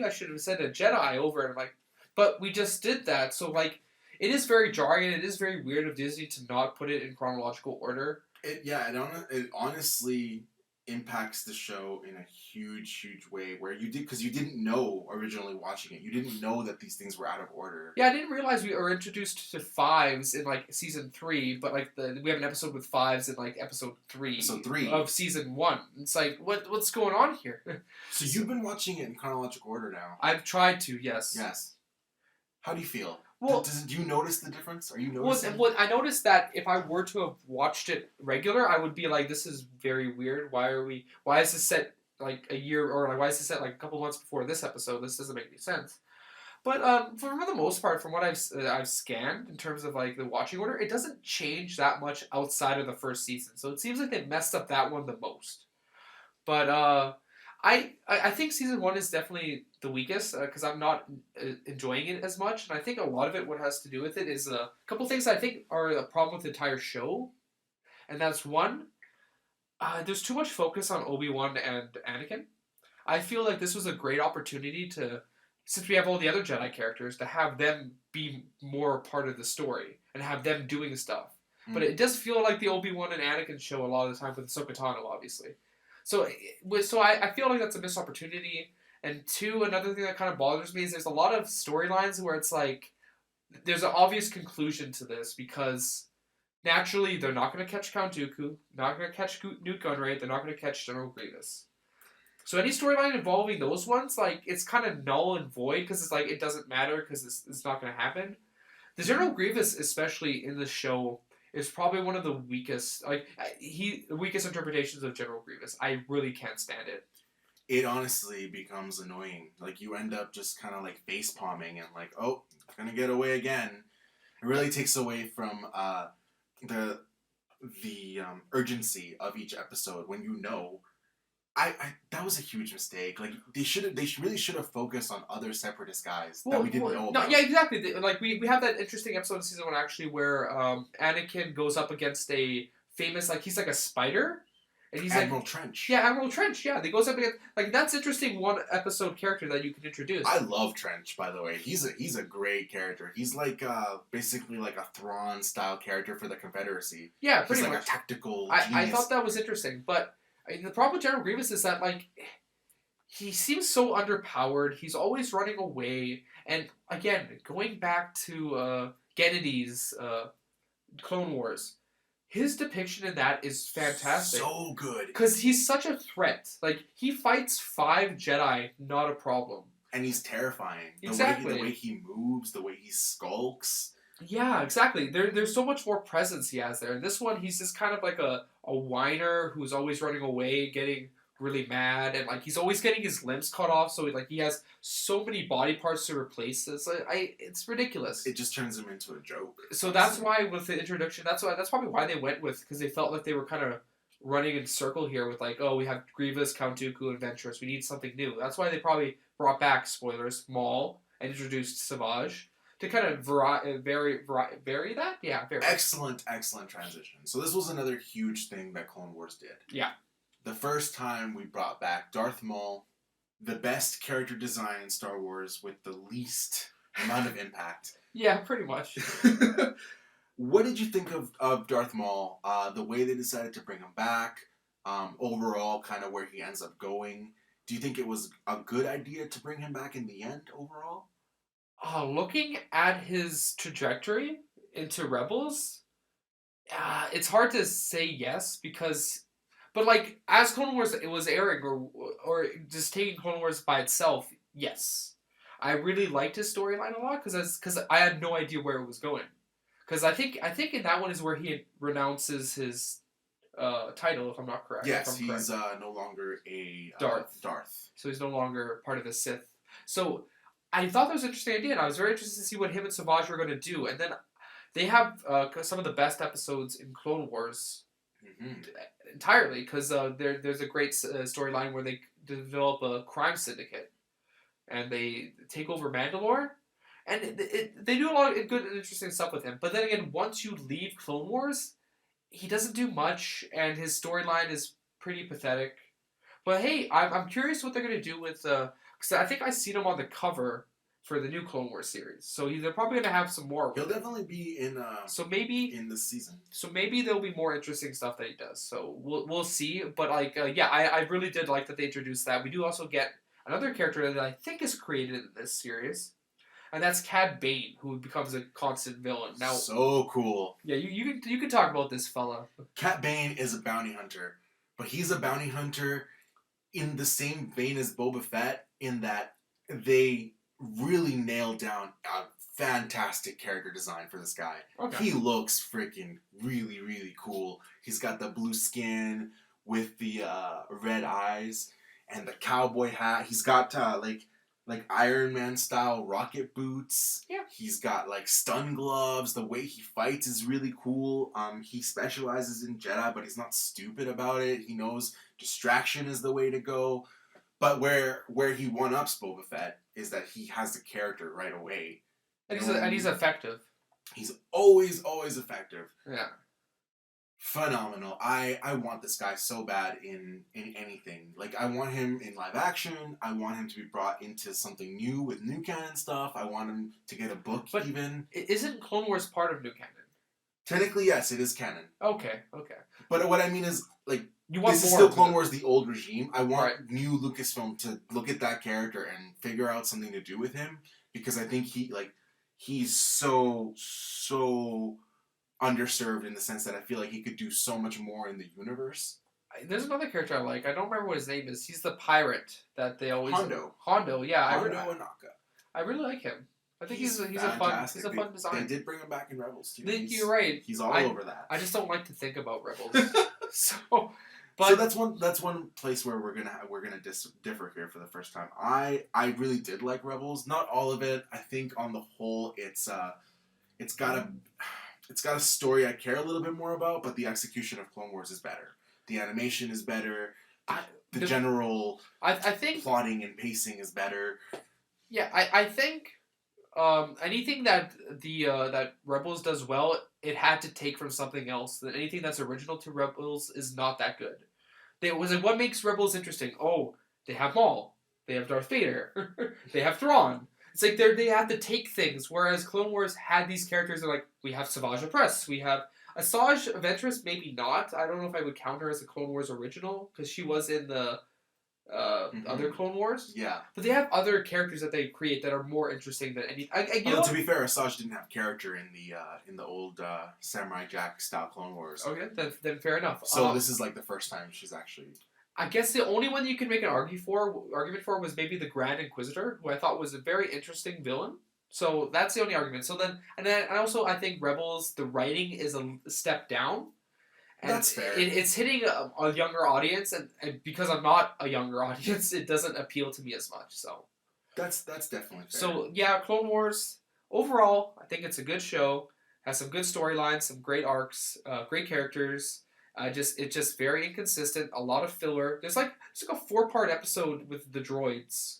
S1: I should have sent a Jedi over, and I'm like, but we just did that. So like, it is very jarring and it is very weird of Disney to not put it in chronological order.
S2: It honestly impacts the show in a huge way where because you didn't know originally watching it. You didn't know that these things were out of order.
S1: Yeah, I didn't realize we were introduced to 5s in like season 3, but like we have an episode with 5s in like episode 3.
S2: Episode 3
S1: of season 1. It's like what's going on here?
S2: So you've been watching it in chronological order now.
S1: I've tried to, yes.
S2: Yes. How do you feel?
S1: Well,
S2: do you notice the difference? Are you noticing?
S1: Well, I noticed that if I were to have watched it regular, I would be like, this is very weird. Why is this set like a year, or like why is this set like a couple months before this episode? This doesn't make any sense. But for the most part, from what I've scanned in terms of like the watching order, it doesn't change that much outside of the first season. So it seems like they messed up that one the most. But I think season 1 is definitely the weakest because I'm not enjoying it as much, and I think a lot of it, what has to do with it, is a couple things I think are a problem with the entire show, and that's one, there's too much focus on Obi-Wan and Anakin. I feel like this was a great opportunity to, since we have all the other Jedi characters, to have them be more part of the story and have them doing stuff. But it does feel like the Obi-Wan and Anakin show a lot of the time with Ahsoka Tano, obviously. So I feel like that's a missed opportunity. And 2, another thing that kind of bothers me is there's a lot of storylines where it's like there's an obvious conclusion to this because naturally they're not going to catch Count Dooku, not going to catch Newt Gunray, they're not going to catch General Grievous. So any storyline involving those ones, like it's kind of null and void because it's like it doesn't matter because it's not going to happen. The General Grievous, especially in the show, is probably one of the weakest, the weakest interpretations of General Grievous. I really can't stand it.
S2: It honestly becomes annoying. Like you end up just kind of like face palming and like, oh, gonna get away again. It really takes away from the urgency of each episode when you know. I that was a huge mistake. Like they really should have focused on other Separatist guys that we didn't know about.
S1: No, yeah, exactly. Like we have that interesting episode in season 1 actually where Anakin goes up against a famous, like he's like a spider, and he's
S2: Admiral Trench.
S1: Yeah, Admiral Trench. Yeah, they goes up against, like that's interesting one episode character that you can introduce.
S2: I love Trench, by the way. He's a great character. He's like basically like a Thrawn style character for the Confederacy.
S1: Yeah, pretty
S2: he's like
S1: much.
S2: A tactical.
S1: I thought that was interesting, but. I mean, the problem with General Grievous is that, like, he seems so underpowered. He's always running away. And, again, going back to Gennedy's Clone Wars, his depiction in that is fantastic.
S2: So good.
S1: Because he's such a threat. Like, he fights 5 Jedi, not a problem.
S2: And he's terrifying.
S1: Exactly.
S2: The way he moves, the way he skulks.
S1: Yeah, exactly. There's so much more presence he has there. In this one, he's just kind of like a whiner who's always running away, getting really mad, and like he's always getting his limbs cut off. So like he has so many body parts to replace. It's ridiculous.
S2: It just turns him into a joke.
S1: So that's why with the introduction, that's probably why they went with, because they felt like they were kind of running in circle here with like, oh, we have Grievous, Count Dooku, and Ventress. We need something new. That's why they probably brought back, spoilers, Maul and introduced Savage. To kind of vary that? Yeah, very.
S2: Excellent transition. So this was another huge thing that Clone Wars did.
S1: Yeah.
S2: The first time we brought back Darth Maul, the best character design in Star Wars with the least amount of impact.
S1: Yeah, pretty much.
S2: What did you think of Darth Maul? The way they decided to bring him back, overall, kind of where he ends up going. Do you think it was a good idea to bring him back in the end, overall?
S1: Looking at his trajectory into Rebels, it's hard to say yes but like as Clone Wars it was airing or just taking Clone Wars by itself, yes, I really liked his storyline a lot because I had no idea where it was going. Because I think in that one is where he renounces his title, if I'm not correct. If
S2: Yes,
S1: I'm correct.
S2: he's no longer a
S1: Darth.
S2: Darth.
S1: So he's no longer part of the Sith. So I thought that was an interesting idea, and I was very interested to see what him and Savage were going to do. And then they have some of the best episodes in Clone Wars
S2: Mm-hmm.
S1: entirely, because there's a great storyline where they develop a crime syndicate and they take over Mandalore. And they do a lot of good and interesting stuff with him. But then again, once you leave Clone Wars, he doesn't do much, and his storyline is pretty pathetic. But hey, I'm curious what they're gonna do with because I think I seen him on the cover for the new Clone Wars series. So they're probably gonna have some more.
S2: He'll definitely be
S1: So maybe
S2: in this season.
S1: so maybe there'll be more interesting stuff that he does. So we'll see. But like yeah, I really did like that they introduced that. We do also get another character that I think is created in this series. And that's Cad Bane, who becomes a constant villain. Now,
S2: So cool.
S1: yeah, you can talk about this fella.
S2: Cat Bane is a bounty hunter, but he's a bounty hunter in the same vein as Boba Fett, in that they really nailed down a fantastic character design for this guy.
S1: Okay.
S2: He looks freaking really, really cool. He's got the blue skin with the red eyes and the cowboy hat. He's got like Iron Man style rocket boots.
S1: Yeah.
S2: He's got like stun gloves. The way he fights is really cool. He specializes in Jedi, but he's not stupid about it. He knows distraction is the way to go. But where he one ups Boba Fett is that he has the character right away.
S1: And he's effective.
S2: He's always effective.
S1: Yeah.
S2: Phenomenal. I want this guy so bad in anything. Like, I want him in live action. I want him to be brought into something new with new canon stuff. I want him to get a book.
S1: But
S2: even
S1: isn't Clone Wars part of new canon?
S2: technically, yes, it is canon.
S1: Okay.
S2: But what I mean is, like,
S1: You want
S2: this is
S1: more
S2: still
S1: of
S2: Clone
S1: it.
S2: Wars, the old regime. I want
S1: Right.
S2: new Lucasfilm to look at that character and figure out something to do with him, because I think he's so underserved, in the sense that I feel like he could do so much more in the universe.
S1: There's another character I like. I don't remember what his name is. He's the pirate that they always Hondo. Yeah,
S2: Hondo Anaka.
S1: I really like him. I think he's a
S2: fantastic.
S1: fun design.
S2: They did bring him back in Rebels too.
S1: You're right.
S2: He's all over that.
S1: I just don't like to think about Rebels. so,
S2: so that's one place where we're gonna differ here for the first time. I really did like Rebels. Not all of it. I think on the whole, it's got a story I care a little bit more about, but the execution of Clone Wars is better. The animation is better. The general
S1: I think
S2: plotting and pacing is better.
S1: Yeah, I think anything that that Rebels does well, it had to take from something else. That anything that's original to Rebels is not that good. It was like, what makes Rebels interesting? Oh, they have Maul, they have Darth Vader, they have Thrawn. It's like they have to take things, whereas Clone Wars had these characters that are like, we have Savage Opress, we have Asajj Ventress, maybe not. I don't know if I would count her as a Clone Wars original, because she was in the other Clone Wars.
S2: Yeah.
S1: But they have other characters that they create that are more interesting than any.
S2: To be fair, Asajj didn't have character in the old Samurai Jack style Clone Wars.
S1: Okay, then fair enough.
S2: So this is like the first time she's actually.
S1: I guess the only one you can make an argument for was maybe the Grand Inquisitor, who I thought was a very interesting villain. So that's the only argument. So then, and also I think Rebels, the writing is a step down. And
S2: that's fair.
S1: It's hitting a younger audience, and because I'm not a younger audience, it doesn't appeal to me as much. So
S2: that's definitely fair.
S1: So yeah, Clone Wars overall, I think it's a good show. Has some good storylines, some great arcs, great characters. It's just very inconsistent. A lot of filler. There's like a 4-part episode with the droids,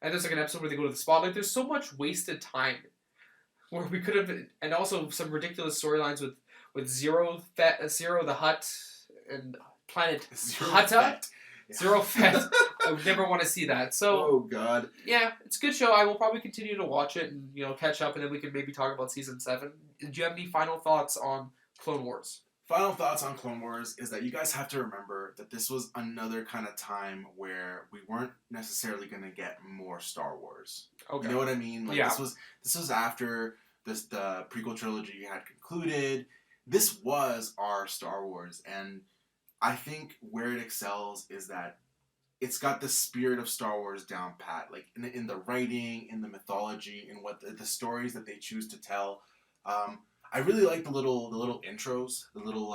S1: and there's like an episode where they go to the spotlight. There's so much wasted time where we could have, and also some ridiculous storylines with Zero the Hutt and Planet Hutta. Zero Fett. I would never want to see that. So,
S2: oh god.
S1: Yeah, it's a good show. I will probably continue to watch it and catch up, and then we can maybe talk about season 7. Do you have any final thoughts on Clone Wars?
S2: Final thoughts on Clone Wars is that you guys have to remember that this was another kind of time where we weren't necessarily going to get more Star Wars.
S1: Okay.
S2: You know what I mean? Like,
S1: yeah.
S2: This was after the prequel trilogy had concluded. This was our Star Wars, and I think where it excels is that it's got the spirit of Star Wars down pat, like in the writing, in the mythology, in what the stories that they choose to tell. I really like the little intros, the little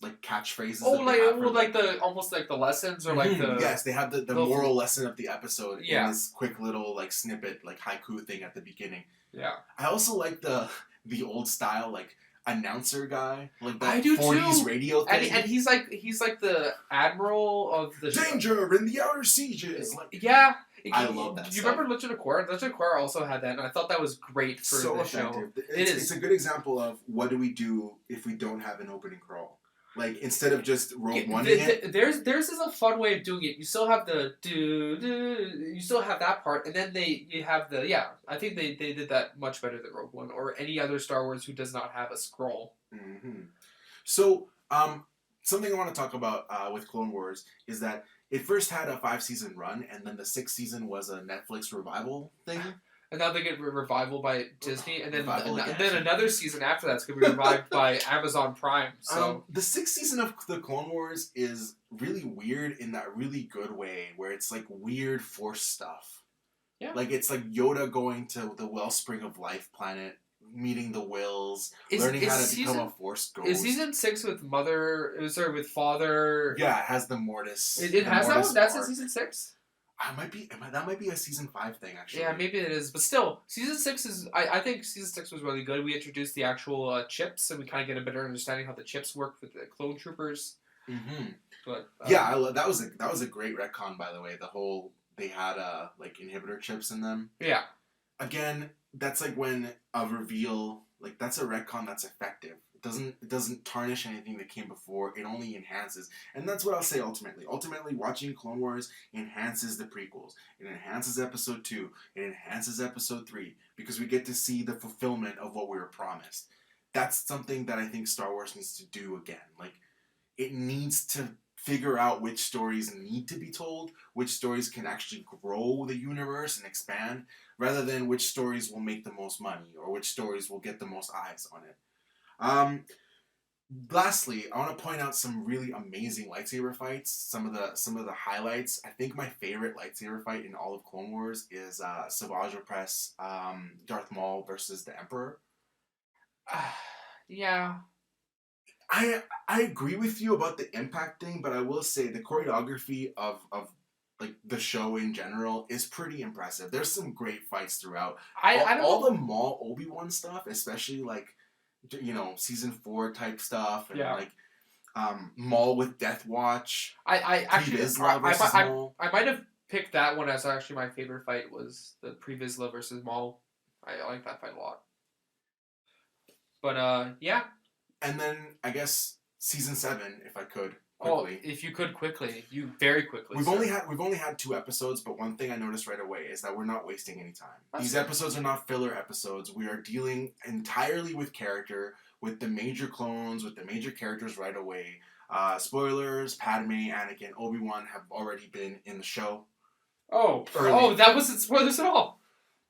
S2: like catchphrases
S1: Oh,
S2: that they have for
S1: like the almost like the lessons or like
S2: Mhm,
S1: the
S2: yes, they have the
S1: the
S2: moral lesson of the episode in
S1: yeah,
S2: this quick little like snippet, like haiku thing at the beginning.
S1: yeah.
S2: I also like the old style like announcer guy, like
S1: I
S2: that
S1: do
S2: 40s
S1: too.
S2: radio thing.
S1: And he's like the admiral of the show.
S2: Danger in the outer sieges. Like
S1: Yeah.
S2: I love that
S1: Do you
S2: stuff.
S1: remember Legend of Korra? Legend of Korra also had that, and I thought that was great for
S2: So
S1: the show.
S2: effective.
S1: It
S2: It's
S1: is.
S2: a good example of what do we do if we don't have an opening crawl. Like instead of just Rogue One-ing it.
S1: Theirs is a fun way of doing it. You still have the you still have that part, and then you have the yeah. I think they did that much better than Rogue One or any other Star Wars who does not have a scroll.
S2: Mm-hmm. So something I want to talk about with Clone Wars is that it first had a 5-season run, and then the 6th season was a Netflix revival thing.
S1: And now they get revival by Disney, and then
S2: Revival
S1: then another season after that's gonna be revived by Amazon Prime. So
S2: the 6th season of the Clone Wars is really weird in that really good way, where it's like weird Force stuff.
S1: yeah,
S2: Like it's like Yoda going to the Wellspring of Life planet, meeting the Wills, learning how to become a Force ghost.
S1: Is season 6 with with Father?
S2: Yeah, it has the Mortis.
S1: It has that one. That's in season 6.
S2: That might be a season 5 thing actually.
S1: Yeah, maybe it is, but still, season 6 is. I think season 6 was really good. We introduced the actual chips, and we kind of get a better understanding how the chips work with the clone troopers.
S2: Mm-hmm.
S1: But
S2: yeah, that was a great retcon, by the way. The whole they had like inhibitor chips in them.
S1: Yeah.
S2: Again, that's like when a reveal, like that's a retcon that's effective. It doesn't tarnish anything that came before. It only enhances, and that's what I'll say. Ultimately, watching Clone Wars enhances the prequels. It enhances Episode 2. It enhances Episode 3 because we get to see the fulfillment of what we were promised. That's something that I think Star Wars needs to do again. Like, it needs to figure out which stories need to be told, which stories can actually grow the universe and expand, rather than which stories will make the most money or which stories will get the most eyes on it. Lastly, I want to point out some really amazing lightsaber fights. Some of the highlights. I think my favorite lightsaber fight in all of Clone Wars is Savage Opress, Darth Maul versus the Emperor.
S1: Yeah.
S2: I agree with you about the impact thing, but I will say the choreography of like the show in general is pretty impressive. There's some great fights throughout. All the Maul Obi-Wan stuff, especially like season 4 type stuff, and like Maul with Death Watch.
S1: I actually
S2: Vizsla versus Maul.
S1: I might have picked that one as actually my favorite fight was the Pre-Vizsla versus Maul. I like that fight a lot. But yeah.
S2: And then I guess season 7, if I could quickly.
S1: Oh, if you could quickly, you very quickly.
S2: We've only had 2 episodes, but one thing I noticed right away is that we're not wasting any time. These episodes are not filler episodes. We are dealing entirely with character, with the major clones, with the major characters right away. Spoilers: Padme, Anakin, Obi-Wan have already been in the show.
S1: That wasn't spoilers at all.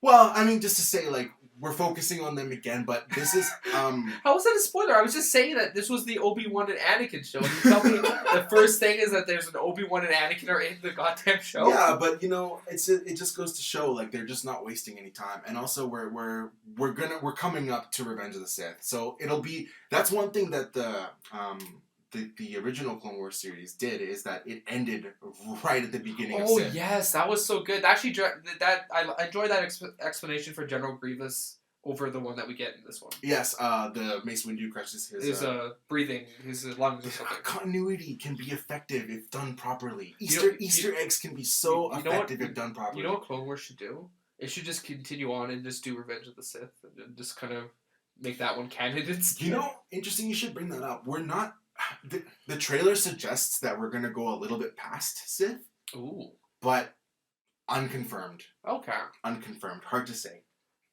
S2: Well, I mean, just to say, like, we're focusing on them again, but this is
S1: How was that a spoiler? I was just saying that this was the Obi-Wan and Anakin show. And you tell me the first thing is that there's an Obi-Wan and Anakin are in the goddamn show.
S2: Yeah, but it just goes to show like they're just not wasting any time. And also we're coming up to Revenge of the Sith. So that's one thing that the original Clone Wars series did, is that it ended right at the beginning of Sith.
S1: Oh, yes, that was so good. Actually, I enjoyed that explanation for General Grievous over the one that we get in this one.
S2: Yes, the Mace Windu crushes his
S1: breathing, his lungs or something.
S2: Continuity can be effective if done properly. Easter eggs can be so effective if done properly.
S1: You know what Clone Wars should do? It should just continue on and just do Revenge of the Sith and just kind of make that one canon instead.
S2: Interesting you should bring that up. We're not... The trailer suggests that we're going to go a little bit past Sith.
S1: Ooh.
S2: But unconfirmed.
S1: Okay.
S2: Unconfirmed. Hard to say.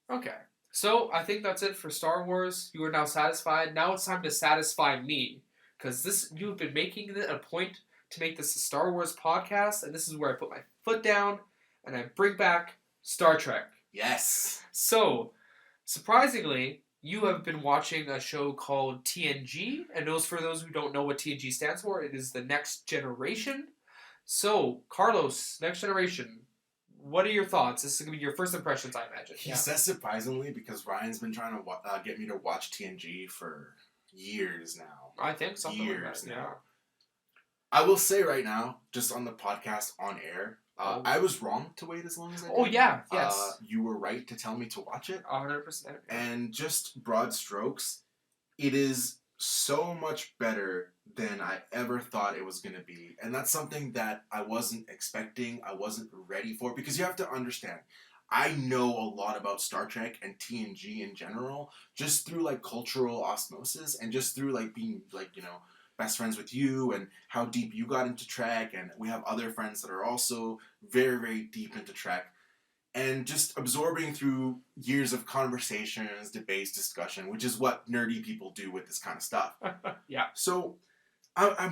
S1: Okay. So, I think that's it for Star Wars. You are now satisfied. Now it's time to satisfy me. Because you've been making it a point to make this a Star Wars podcast, and this is where I put my foot down, and I bring back Star Trek.
S2: Yes.
S1: So, surprisingly, you have been watching a show called TNG, and for those who don't know what TNG stands for, it is the Next Generation. So, Carlos, Next Generation, What are your thoughts? This is gonna be your first impressions, I imagine.
S2: He says surprisingly because Ryan's been trying to get me to watch TNG for years now.
S1: I think something
S2: Years
S1: like that.
S2: now.
S1: Yeah.
S2: I will say right now, just on the podcast on air, I was wrong to wait as long as I did.
S1: Oh yeah, yes.
S2: You were right to tell me to watch it.
S1: 100%.
S2: And just broad strokes, it is so much better than I ever thought it was going to be. And that's something that I wasn't expecting, I wasn't ready for, because you have to understand, I know a lot about Star Trek and TNG in general, just through like cultural osmosis and just through like being like, best friends with you and how deep you got into Trek. And we have other friends that are also very, very deep into Trek. And just absorbing through years of conversations, debates, discussion, which is what nerdy people do with this kind of stuff.
S1: Yeah.
S2: So I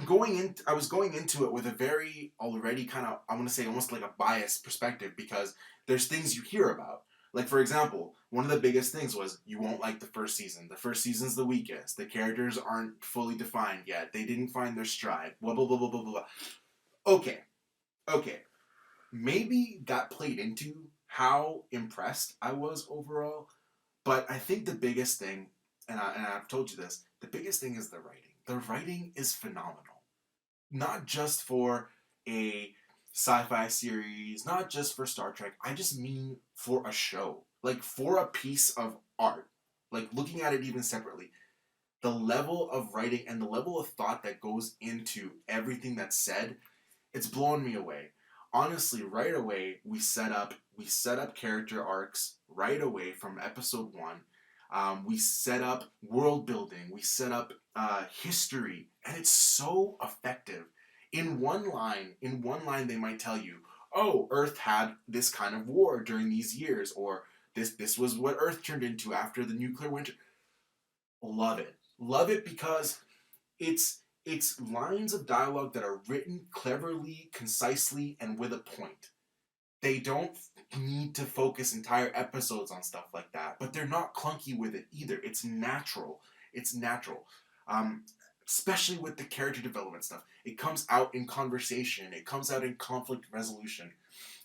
S2: was going into it with a very already kind of, I want to say almost like a biased perspective, because there's things you hear about. Like, for example, one of the biggest things was you won't like the first season. The first season's the weakest. The characters aren't fully defined yet. They didn't find their stride. Blah, blah, blah, blah, blah, blah. Okay. Maybe that played into how impressed I was overall. But I think the biggest thing, and I've told you this, the biggest thing is the writing. The writing is phenomenal. Not just for a sci-fi series, not just for Star Trek. I just mean for a show. Like, for a piece of art. Like, looking at it even separately. The level of writing and the level of thought that goes into everything that's said, it's blown me away. Honestly, right away, we set up character arcs right away from episode 1. We set up world building. We set up history, and it's so effective. In one line, they might tell you, "Oh, Earth had this kind of war during these years," or "This was what Earth turned into after the nuclear winter." Love it because it's lines of dialogue that are written cleverly, concisely, and with a point. They don't need to focus entire episodes on stuff like that, but they're not clunky with it either. It's natural. Especially with the character development stuff. It comes out in conversation. It comes out in conflict resolution.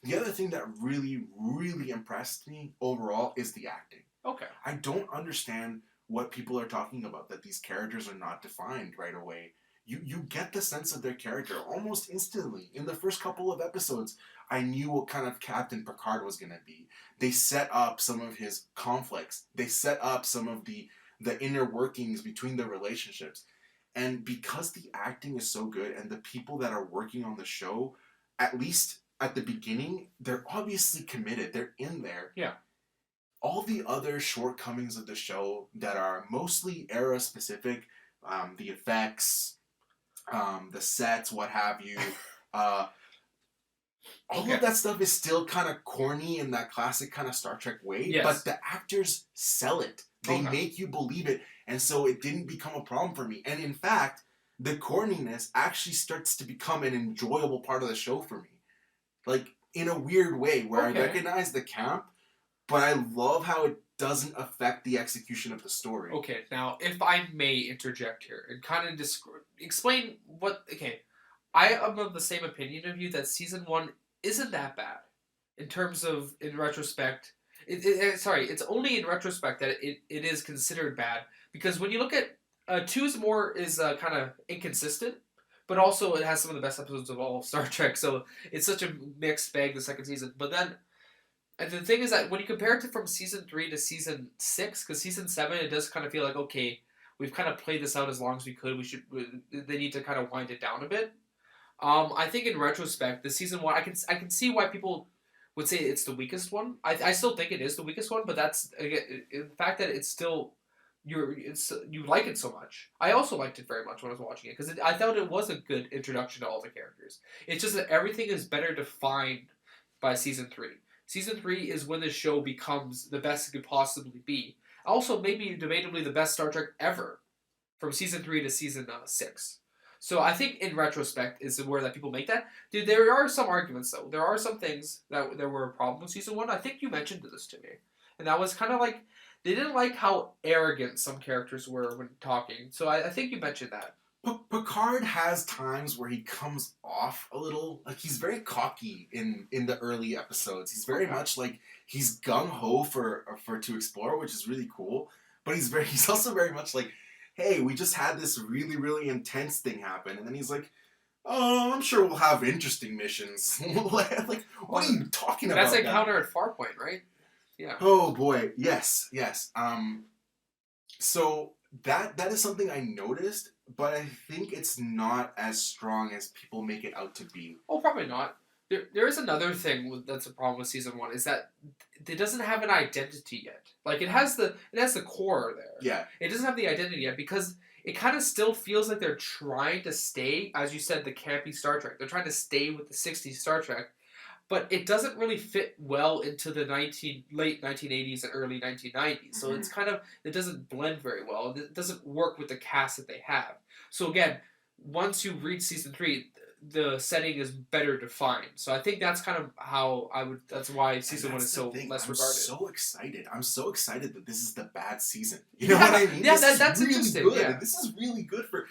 S2: The other thing that really, really impressed me overall is the acting.
S1: Okay.
S2: I don't understand what people are talking about, that these characters are not defined right away. You get the sense of their character almost instantly. In the first couple of episodes, I knew what kind of Captain Picard was going to be. They set up some of his conflicts. They set up some of the inner workings between the relationships. And because the acting is so good and the people that are working on the show, at least at the beginning, they're obviously committed. They're in there.
S1: Yeah.
S2: All the other shortcomings of the show that are mostly era specific, the effects, the sets, what have you, all of that stuff is still kind of corny in that classic kind of Star Trek way,
S1: yes.
S2: But the actors sell it. They make you believe it, and so it didn't become a problem for me. And in fact, the corniness actually starts to become an enjoyable part of the show for me. Like, in a weird way, where I recognize the camp, but I love how it doesn't affect the execution of the story.
S1: Okay, now, if I may interject here and kind of explain what... Okay, I am of the same opinion of you that Season 1 isn't that bad. In terms of, in retrospect... it's only in retrospect that it is considered bad. Because when you look at... 2 is kind of inconsistent, but also it has some of the best episodes of all of Star Trek, so it's such a mixed bag, the second season. But then... And the thing is that when you compare it from Season 3 to Season 6, because Season 7, it does kind of feel like, okay, we've kind of played this out as long as we could. They need to kind of wind it down a bit. I think in retrospect, the Season 1, I can see why people would say it's the weakest one. I still think it is the weakest one, but that's, again, the fact that it's still, you like it so much. I also liked it very much when I was watching it, because I thought it was a good introduction to all the characters. It's just that everything is better defined by Season 3. Season 3 is when the show becomes the best it could possibly be. Also, maybe debatably the best Star Trek ever, from Season 3 to Season 6. So I think in retrospect is where that people make that. Dude, there are some arguments, though. There are some things that there were a problem with Season 1. I think you mentioned this to me. And that was kind of like, they didn't like how arrogant some characters were when talking. So I think you mentioned that.
S2: Picard has times where he comes off a little. Like he's very cocky in the early episodes. He's very much like he's gung ho for to explore, which is really cool. But he's also very much like, hey, we just had this really really intense thing happen, and then he's like, oh, I'm sure we'll have interesting missions. Like, what are you talking about?
S1: That's a counter at Farpoint, right? Yeah.
S2: Oh boy, yes. So that is something I noticed, but I think it's not as strong as people make it out to be.
S1: Oh, probably not. There is another thing that's a problem with season 1 is that it doesn't have an identity yet. Like it has the core there.
S2: Yeah.
S1: It doesn't have the identity yet because it kind of still feels like they're trying to stay, as you said, the campy Star Trek. They're trying to stay with the 60s Star Trek, but it doesn't really fit well into the late 1980s and early 1990s. So it's kind of, it doesn't blend very well. It doesn't work with the cast that they have. So again, once you reach season 3, the setting is better defined. So I think that's kind of how that's why season 1 is so less regarded.
S2: I'm so excited that this is the bad season. You know what I mean?
S1: Yeah, that's really interesting.
S2: Good.
S1: Yeah.
S2: This is really good for...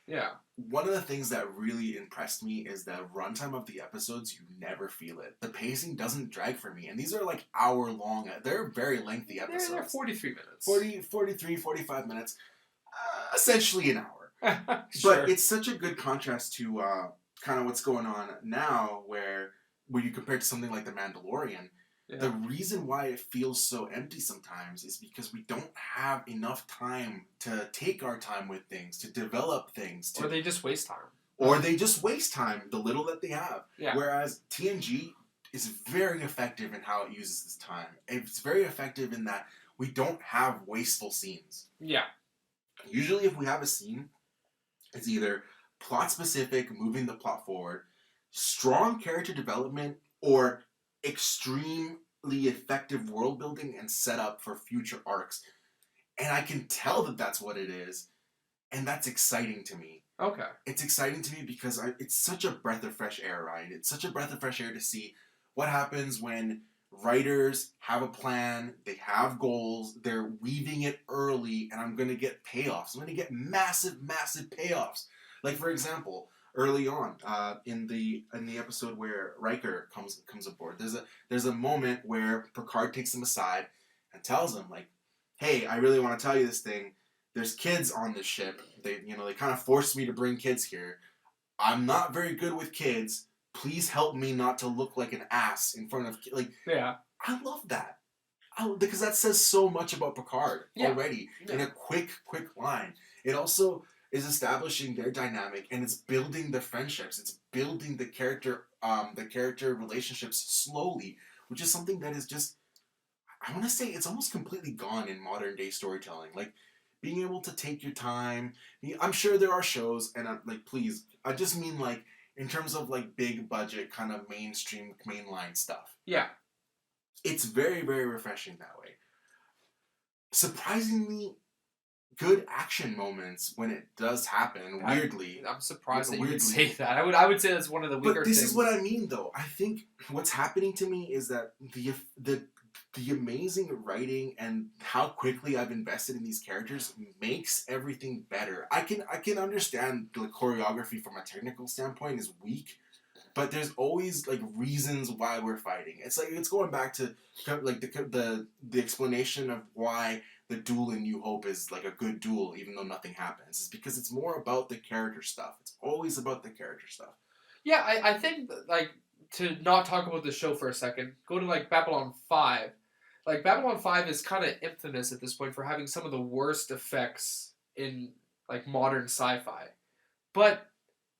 S1: Yeah.
S2: One of the things that really impressed me is the runtime of the episodes. You never feel it. The pacing doesn't drag for me. And these are like hour long. They're very lengthy episodes.
S1: They're 43 minutes.
S2: 43, 45 minutes. Essentially an hour.
S1: Sure.
S2: But it's such a good contrast to kind of what's going on now where you compare it to something like The Mandalorian. Yeah. The reason why it feels so empty sometimes is because we don't have enough time to take our time with things, to develop things.
S1: Or they just waste time.
S2: Or they just waste time, the little that they have.
S1: Yeah.
S2: Whereas TNG is very effective in how it uses this time. It's very effective in that we don't have wasteful scenes.
S1: Yeah.
S2: Usually if we have a scene, it's either plot specific, moving the plot forward, strong character development, or extremely effective world building and setup for future arcs. And I can tell that that's what it is. And that's exciting to me.
S1: Okay.
S2: It's exciting to me because it's such a breath of fresh air, right? It's such a breath of fresh air to see what happens when writers have a plan, they have goals, they're weaving it early, and I'm going to get payoffs. I'm going to get massive, massive payoffs. Like, for example, early on in the episode where Riker comes aboard, there's a moment where Picard takes him aside and tells him, like, hey, I really want to tell you this thing. There's kids on this ship. They kind of forced me to bring kids here. I'm not very good with kids. Please help me not to look like an ass in front of
S1: Yeah.
S2: I love that. Because that says so much about Picard already in a quick line. It also is establishing their dynamic and it's building the friendships. It's building the character relationships slowly, which is something that is just, I want to say it's almost completely gone in modern day storytelling. Like being able to take your time. I'm sure there are shows, and please, I just mean like in terms of like big budget kind of mainstream mainline stuff.
S1: Yeah.
S2: It's very, very refreshing that way. Surprisingly good action moments when it does happen. Weirdly,
S1: I'm surprised that you would say that. I would say that's one of the weaker things.
S2: But this is what I mean, though. I think what's happening to me is that the amazing writing and how quickly I've invested in these characters makes everything better. I can understand the choreography from a technical standpoint is weak, but there's always like reasons why we're fighting. It's like it's going back to like the explanation of why the duel in New Hope is like a good duel, even though nothing happens. It's because it's more about the character stuff. It's always about the character stuff.
S1: Yeah, I think like to not talk about the show for a second, go to like Babylon 5. Like Babylon 5 is kind of infamous at this point for having some of the worst effects in like modern sci-fi. But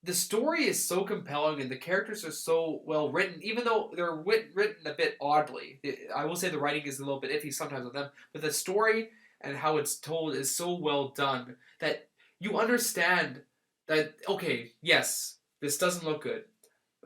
S1: the story is so compelling and the characters are so well written, even though they're written a bit oddly. I will say the writing is a little bit iffy sometimes with them, but the story and how it's told is so well done that you understand that, okay, yes, this doesn't look good,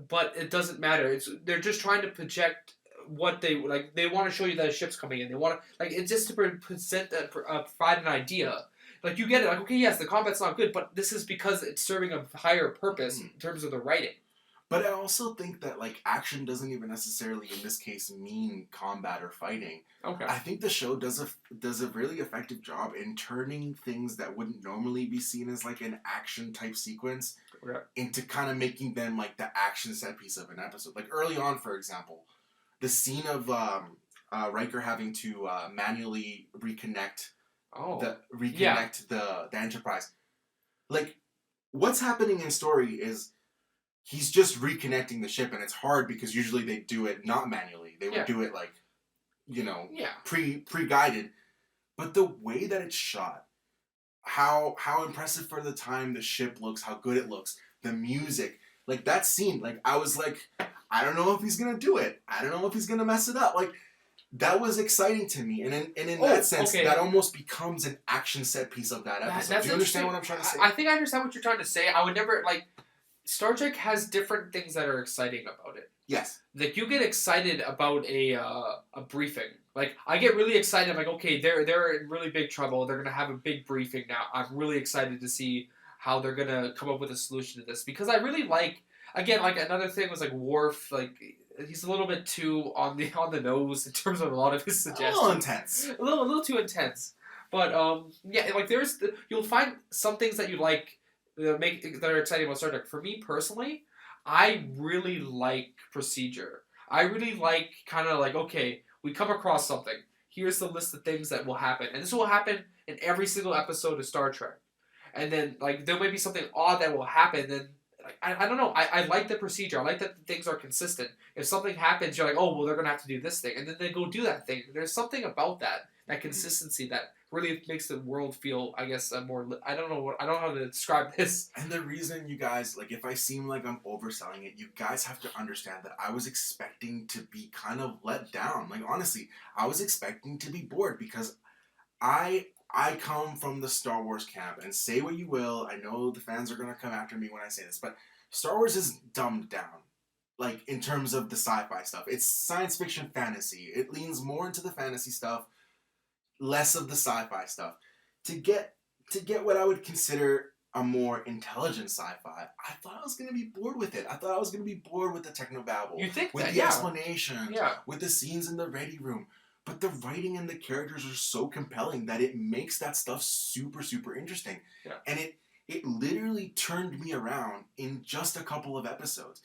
S1: but it doesn't matter. They're just trying to project what they like. They want to show you that a ship's coming in. They want to like it's just to present that provide an idea. Like you get it. Like okay, yes, the combat's not good, but this is because it's serving a higher purpose in terms of the writing.
S2: But I also think that like action doesn't even necessarily in this case mean combat or fighting.
S1: Okay.
S2: I think the show does a really effective job in turning things that wouldn't normally be seen as like an action type sequence
S1: Yeah.
S2: into kind of making them like the action set piece of an episode. Like early on, for example, the scene of Riker having to manually reconnect
S1: Oh. Yeah.
S2: the Enterprise. Like, what's happening in story is he's just reconnecting the ship, and it's hard because usually they do it not manually. They would
S1: Yeah.
S2: do it like,
S1: Yeah.
S2: pre guided. But the way that it's shot, how impressive for the time the ship looks, how good it looks, the music, like that scene, like I was like, I don't know if he's gonna do it. I don't know if he's gonna mess it up. Like that was exciting to me, and in that sense,
S1: okay.
S2: that almost becomes an action set piece of that episode.
S1: That's
S2: Do you understand what I'm trying to say?
S1: I think I understand what you're trying to say. I would never like. Star Trek has different things that are exciting about it.
S2: Yes.
S1: Like you get excited about a briefing. Like I get really excited. I'm like, okay, they're in really big trouble. They're gonna have a big briefing now. I'm really excited to see how they're gonna come up with a solution to this because I really like. Again, like another thing was like Worf. Like he's a little bit too on the nose in terms of a lot of his suggestions.
S2: A little intense.
S1: A little too intense. But yeah, like you'll find some things that you like that are exciting about Star Trek. For me personally, I really like procedure. I really like kind of like, okay, we come across something. Here's the list of things that will happen, and this will happen in every single episode of Star Trek. And then like there may be something odd that will happen. Then like, I don't know. I like the procedure. I like that things are consistent. If something happens, you're like, oh well, they're gonna have to do this thing, and then they go do that thing. There's something about that consistency that really makes the world feel, I guess, more. I don't know how to describe this.
S2: And the reason you guys, like, if I seem like I'm overselling it, you guys have to understand that I was expecting to be kind of let down. Like, honestly, I was expecting to be bored because I come from the Star Wars camp, and say what you will, I know the fans are gonna come after me when I say this, but Star Wars is dumbed down. Like, in terms of the sci-fi stuff. It's science fiction fantasy. It leans more into the fantasy stuff, less of the sci-fi stuff. To get what I would consider a more intelligent sci-fi, I thought I was gonna be bored with it. I thought I was gonna be bored with the technobabble,
S1: You think
S2: with
S1: that,
S2: the
S1: yeah.
S2: explanations,
S1: Yeah.
S2: with the scenes in the ready room. But the writing and the characters are so compelling that it makes that stuff super, super interesting.
S1: Yeah.
S2: And it literally turned me around in just a couple of episodes.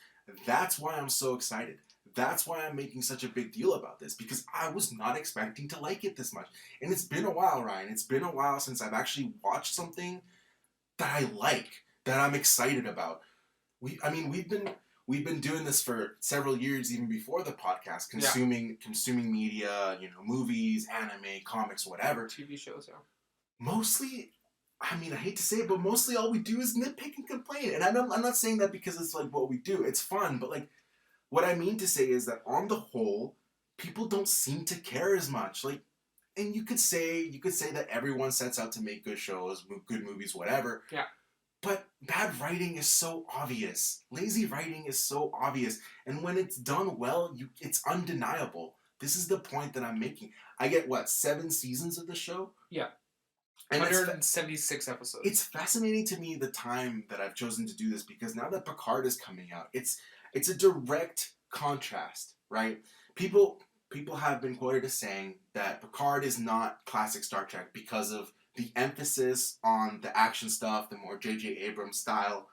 S2: That's why I'm so excited. That's why I'm making such a big deal about this, because I was not expecting to like it this much. And it's been a while, Ryan. It's been a while since I've actually watched something that I like, that I'm excited about. We've been doing this for several years, even before the podcast, consuming media, movies, anime, comics, whatever.
S1: TV shows, yeah.
S2: Mostly, I mean, I hate to say it, but mostly all we do is nitpick and complain. And I'm not saying that because it's like what we do. It's fun, but like, what I mean to say is that on the whole, people don't seem to care as much. Like, and you could say that everyone sets out to make good shows, good movies, whatever.
S1: Yeah.
S2: But bad writing is so obvious. Lazy writing is so obvious. And when it's done well, it's undeniable. This is the point that I'm making. I get, 7 seasons of the show?
S1: Yeah.
S2: And
S1: 176 episodes.
S2: It's fascinating to me the time that I've chosen to do this, because now that Picard is coming out, it's a direct contrast, right? People have been quoted as saying that Picard is not classic Star Trek because of the emphasis on the action stuff, the more J.J. Abrams style.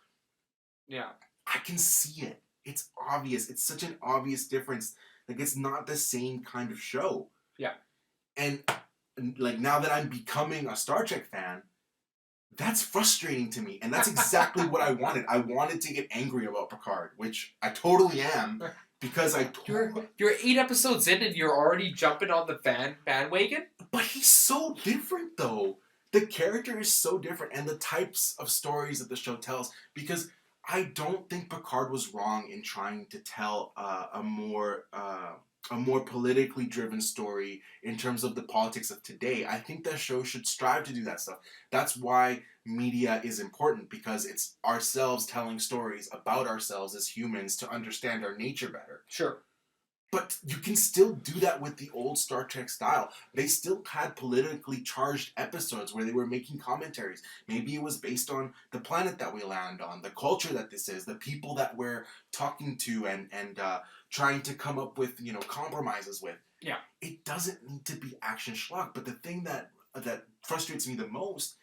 S1: Yeah.
S2: I can see it. It's obvious. It's such an obvious difference. Like, it's not the same kind of show.
S1: Yeah.
S2: And like, now that I'm becoming a Star Trek fan, that's frustrating to me. And that's exactly what I wanted. I wanted to get angry about Picard, which I totally am, because
S1: You're 8 episodes in and you're already jumping on the bandwagon?
S2: But he's so different, though. The character is so different, and the types of stories that the show tells, because I don't think Picard was wrong in trying to tell a more politically driven story in terms of the politics of today. I think that show should strive to do that stuff. That's why media is important, because it's ourselves telling stories about ourselves as humans to understand our nature better.
S1: Sure.
S2: But you can still do that with the old Star Trek style. They still had politically charged episodes where they were making commentaries. Maybe it was based on the planet that we land on, the culture that this is, the people that we're talking to and trying to come up with, compromises with.
S1: Yeah.
S2: It doesn't need to be action schlock. But the thing that frustrates me the most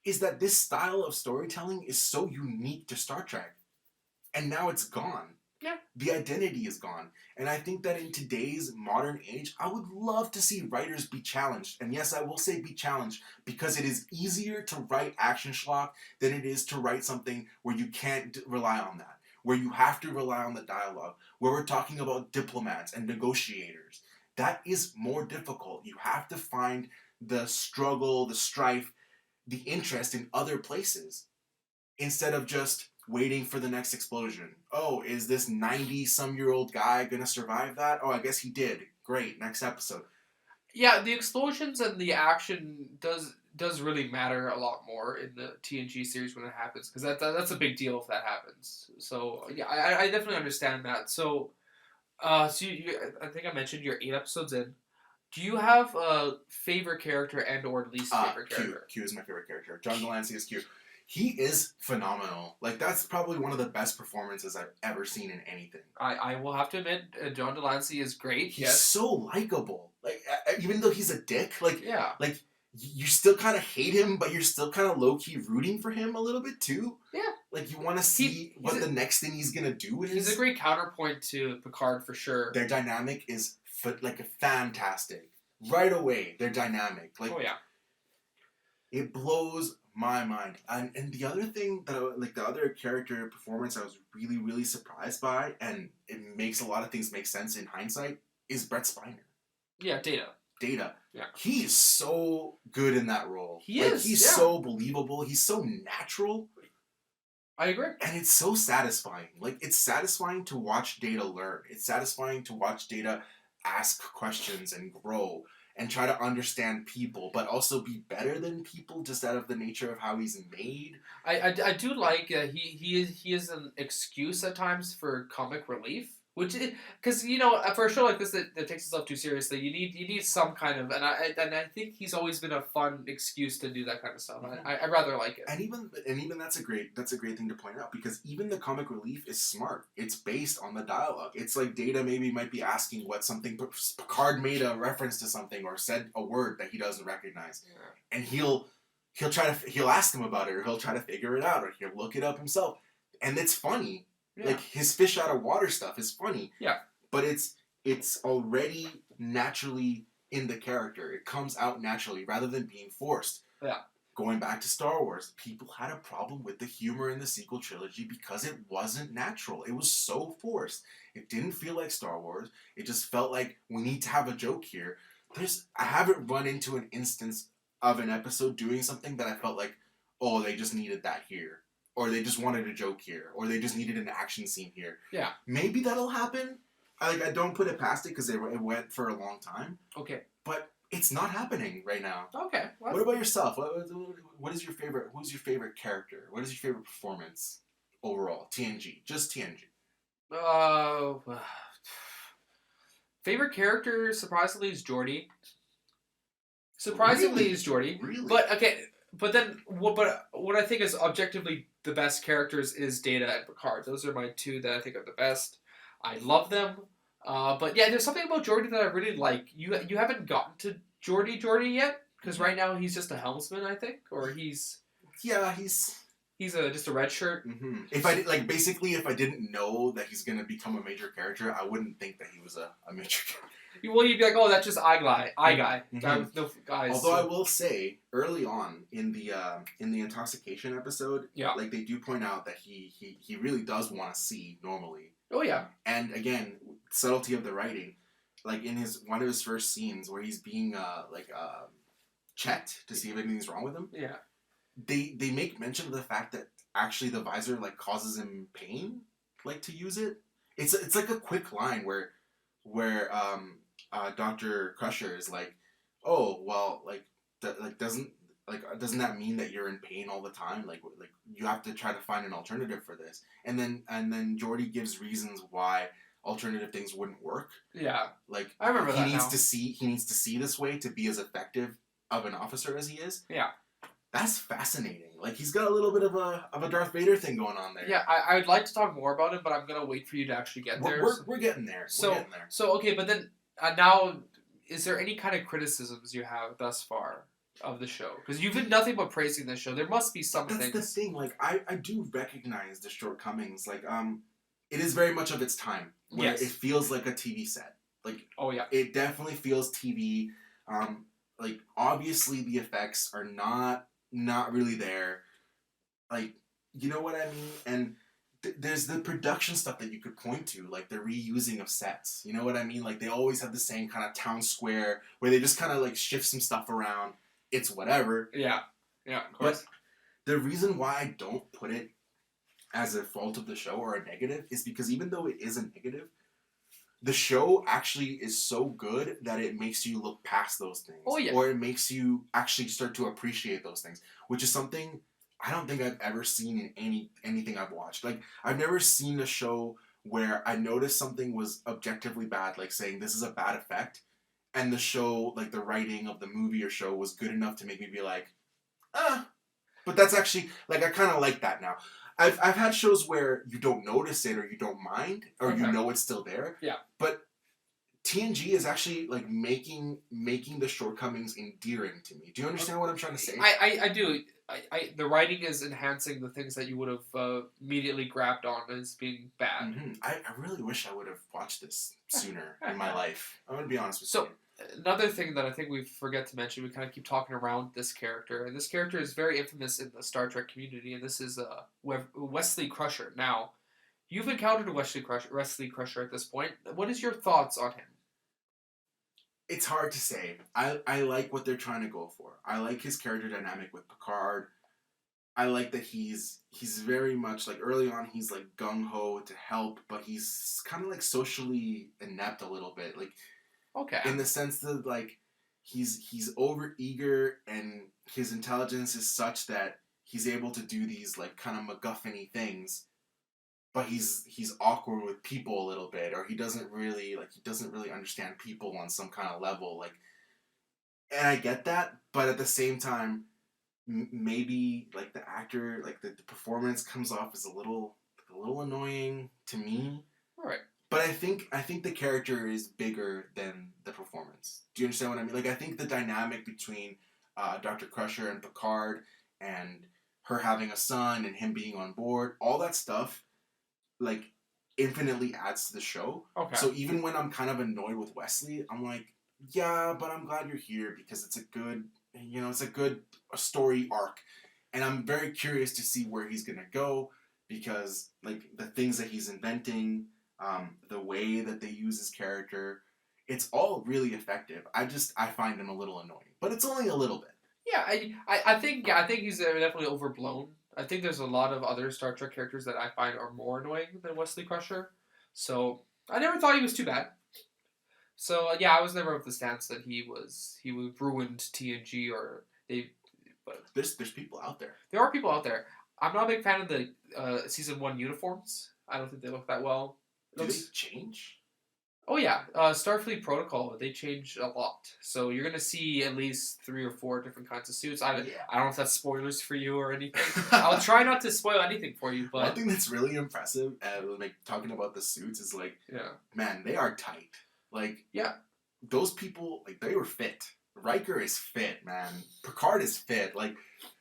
S2: is that this style of storytelling is so unique to Star Trek, and now it's gone.
S1: Yeah.
S2: The identity is gone. And I think that in today's modern age, I would love to see writers be challenged. And yes, I will say be challenged because it is easier to write action schlock than it is to write something where you can't rely on that, where you have to rely on the dialogue, where we're talking about diplomats and negotiators. That is more difficult. You have to find the struggle, the strife, the interest in other places instead of just waiting for the next explosion. Oh, is this 90-some-year-old guy gonna survive that? Oh, I guess he did. Great, next episode.
S1: Yeah, the explosions and the action does really matter a lot more in the TNG series when it happens, because that's a big deal if that happens. So yeah, I definitely understand that. So I think I mentioned you're 8 episodes in. Do you have a favorite character and or least favorite character?
S2: Q is my favorite character. John Delancey is Q. He is phenomenal. Like, that's probably one of the best performances I've ever seen in anything.
S1: I will have to admit, John Delancey is great.
S2: He's
S1: yes.
S2: so likable. Like, even though he's a dick,
S1: Yeah.
S2: like you still kind of hate him, but you're still kind of low key rooting for him a little bit too.
S1: Yeah.
S2: Like, you want to see what the next thing he's gonna do is.
S1: He's a great counterpoint to Picard for sure.
S2: Their dynamic is fantastic. Right away, their dynamic. Like,
S1: oh yeah.
S2: It blows my mind. And the other thing that the other character performance I was really, really surprised by, and it makes a lot of things make sense in hindsight, is Brett Spiner.
S1: Yeah, Data.
S2: Yeah. He is so good in that role. He's so believable. He's so natural.
S1: I agree.
S2: And it's so satisfying. Like, it's satisfying to watch Data learn. It's satisfying to watch Data ask questions and grow and try to understand people, but also be better than people just out of the nature of how he's made.
S1: I do like he is an excuse at times for comic relief, which because for a show like this that takes itself too seriously, you need some kind of and I think he's always been a fun excuse to do that kind of stuff.
S2: Mm-hmm.
S1: I rather like it.
S2: And even that's a great thing to point out, because even the comic relief is smart. It's based on the dialogue. It's like Data maybe might be asking what something Picard made a reference to something or said a word that he doesn't recognize, and he'll ask him about it, or he'll try to figure it out, or he'll look it up himself, and it's funny. Yeah. Like, his fish out of water stuff is funny.
S1: Yeah.
S2: But it's already naturally in the character. It comes out naturally rather than being forced.
S1: Yeah.
S2: Going back to Star Wars, people had a problem with the humor in the sequel trilogy because it wasn't natural. It was so forced. It didn't feel like Star Wars. It just felt like we need to have a joke here. I haven't run into an instance of an episode doing something that I felt like, oh, they just needed that here. Or they just wanted a joke here. Or they just needed an action scene here.
S1: Yeah.
S2: Maybe that'll happen. I don't put it past it because it went for a long time.
S1: Okay.
S2: But it's not happening right now.
S1: Okay.
S2: What about yourself? What is your favorite? Who's your favorite character? What is your favorite performance overall? TNG. Just TNG.
S1: Favorite character, surprisingly, is Geordi. Surprisingly, is Geordi.
S2: Really?
S1: But okay. But then, what I think is objectively the best characters is Data and Picard. Those are my two that I think are the best. I love them. But yeah, there's something about Geordi that I really like. You haven't gotten to Geordi yet, because right now he's just a helmsman, I think, or he's just a red shirt.
S2: Mm-hmm. If I didn't know that he's gonna become a major character, I wouldn't think that he was a major character.
S1: Well, you'd be like, oh, that's just eye guy.
S2: Mm-hmm.
S1: No guys.
S2: Although I will say, early on in the intoxication episode, like, they do point out that he really does want to see normally.
S1: Oh yeah.
S2: And again, subtlety of the writing, like in one of his first scenes where he's being checked to see if anything's wrong with him.
S1: Yeah.
S2: They make mention of the fact that actually the visor causes him pain, to use it. It's like a quick line where Dr. Crusher is like, oh, well, doesn't that mean that you're in pain all the time? Like you have to try to find an alternative for this. And then Geordi gives reasons why alternative things wouldn't work.
S1: Yeah.
S2: I remember that. He needs to see this way to be as effective of an officer as he is.
S1: Yeah.
S2: That's fascinating. He's got a little bit of a Darth Vader thing going on there.
S1: Yeah, I'd like to talk more about it, but I'm gonna wait for you to actually get there.
S2: We're getting there.
S1: So okay, but then now, is there any kind of criticisms you have thus far of the show? Because you've been nothing but praising this show. There must be some
S2: But that's
S1: things.
S2: the thing. Like I do recognize the shortcomings. Like it is very much of its time where it
S1: Yes.
S2: feels like a TV set. Like
S1: Oh yeah.
S2: it definitely feels TV. Like obviously the effects are not really there. Like you know what I mean. And there's the production stuff that you could point to, like the reusing of sets. You know what I mean? Like they always have the same kind of town square where they just kind of like shift some stuff around. It's whatever.
S1: Yeah. Yeah. Of
S2: But
S1: course.
S2: the reason why I don't put it as a fault of the show or a negative is because even though it is a negative, the show actually is so good that it makes you look past those things.
S1: Oh, yeah.
S2: Or it makes you actually start to appreciate those things, which is something I don't think I've ever seen in anything I've watched. Like I've never seen a show where I noticed something was objectively bad, like saying this is a bad effect, and the show, like the writing of the movie or show was good enough to make me be like, ah. But that's actually like I kind of like that now. I've had shows where you don't notice it or you don't mind or you
S1: Okay.
S2: know it's still there.
S1: Yeah.
S2: But TNG is actually like making the shortcomings endearing to me. Do you understand what I'm trying to say?
S1: I do. The writing is enhancing the things that you would have immediately grabbed on as being bad.
S2: Mm-hmm. I really wish I would have watched this sooner in my life. I'm gonna be honest with
S1: So
S2: you.
S1: another thing that I think we forget to mention, we kind of keep talking around this character, and this character is very infamous in the Star Trek community, and this is Wesley Crusher. Now, you've encountered a Wesley Crusher at this point. What is your thoughts on him?
S2: It's hard to say. I like what they're trying to go for. I like his character dynamic with Picard. I like that he's very much like early on he's like gung ho to help, but he's kind of like socially inept a little bit, like
S1: Okay.
S2: in the sense that like he's over eager and his intelligence is such that he's able to do these like kind of MacGuffin-y things, but he's awkward with people a little bit, or he doesn't really understand people on some kind of level, like, and I get that, but at the same time maybe like the actor, like the performance comes off as a little annoying to me.
S1: All right.
S2: But I think the character is bigger than the performance. Do you understand what I mean? Like I think the dynamic between Dr. Crusher and Picard, and her having a son and him being on board, all that stuff, like infinitely adds to the show.
S1: Okay.
S2: So even when I'm kind of annoyed with Wesley, I'm like, yeah, but I'm glad you're here because it's a good, story arc, and I'm very curious to see where he's gonna go because like the things that he's inventing, the way that they use his character, it's all really effective. I find him a little annoying, but it's only a little bit.
S1: Yeah, I think he's definitely overblown. I think there's a lot of other Star Trek characters that I find are more annoying than Wesley Crusher. So I never thought he was too bad. So yeah, I was never of the stance that he ruined TNG or they. But
S2: There's people out there.
S1: there are people out there. I'm not a big fan of the season 1 uniforms. I don't think they look that well.
S2: Do they change?
S1: Oh yeah, Starfleet Protocol, they changed a lot. So you're gonna see at least 3 or 4 different kinds of suits. I don't know if that's spoilers for you or anything. I'll try not to spoil anything for you, but
S2: one thing that's really impressive, like talking about the suits, is like,
S1: yeah,
S2: man, they are tight. Like,
S1: yeah,
S2: those people, like, they were fit. Riker is fit, man. Picard is fit. Like,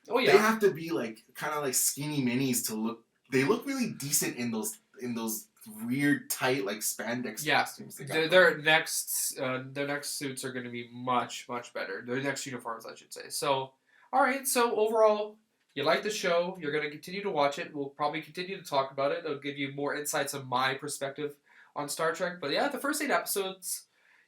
S1: oh yeah,
S2: they have to be like kind of like skinny minis to look. They look really decent in those weird tight like spandex costumes.
S1: Their next suits are going to be much better. Their next uniforms, I should say. So, all right. So overall, you like the show. You're going to continue to watch it. We'll probably continue to talk about it. It'll give you more insights on my perspective on Star Trek. But yeah, the first 8 episodes,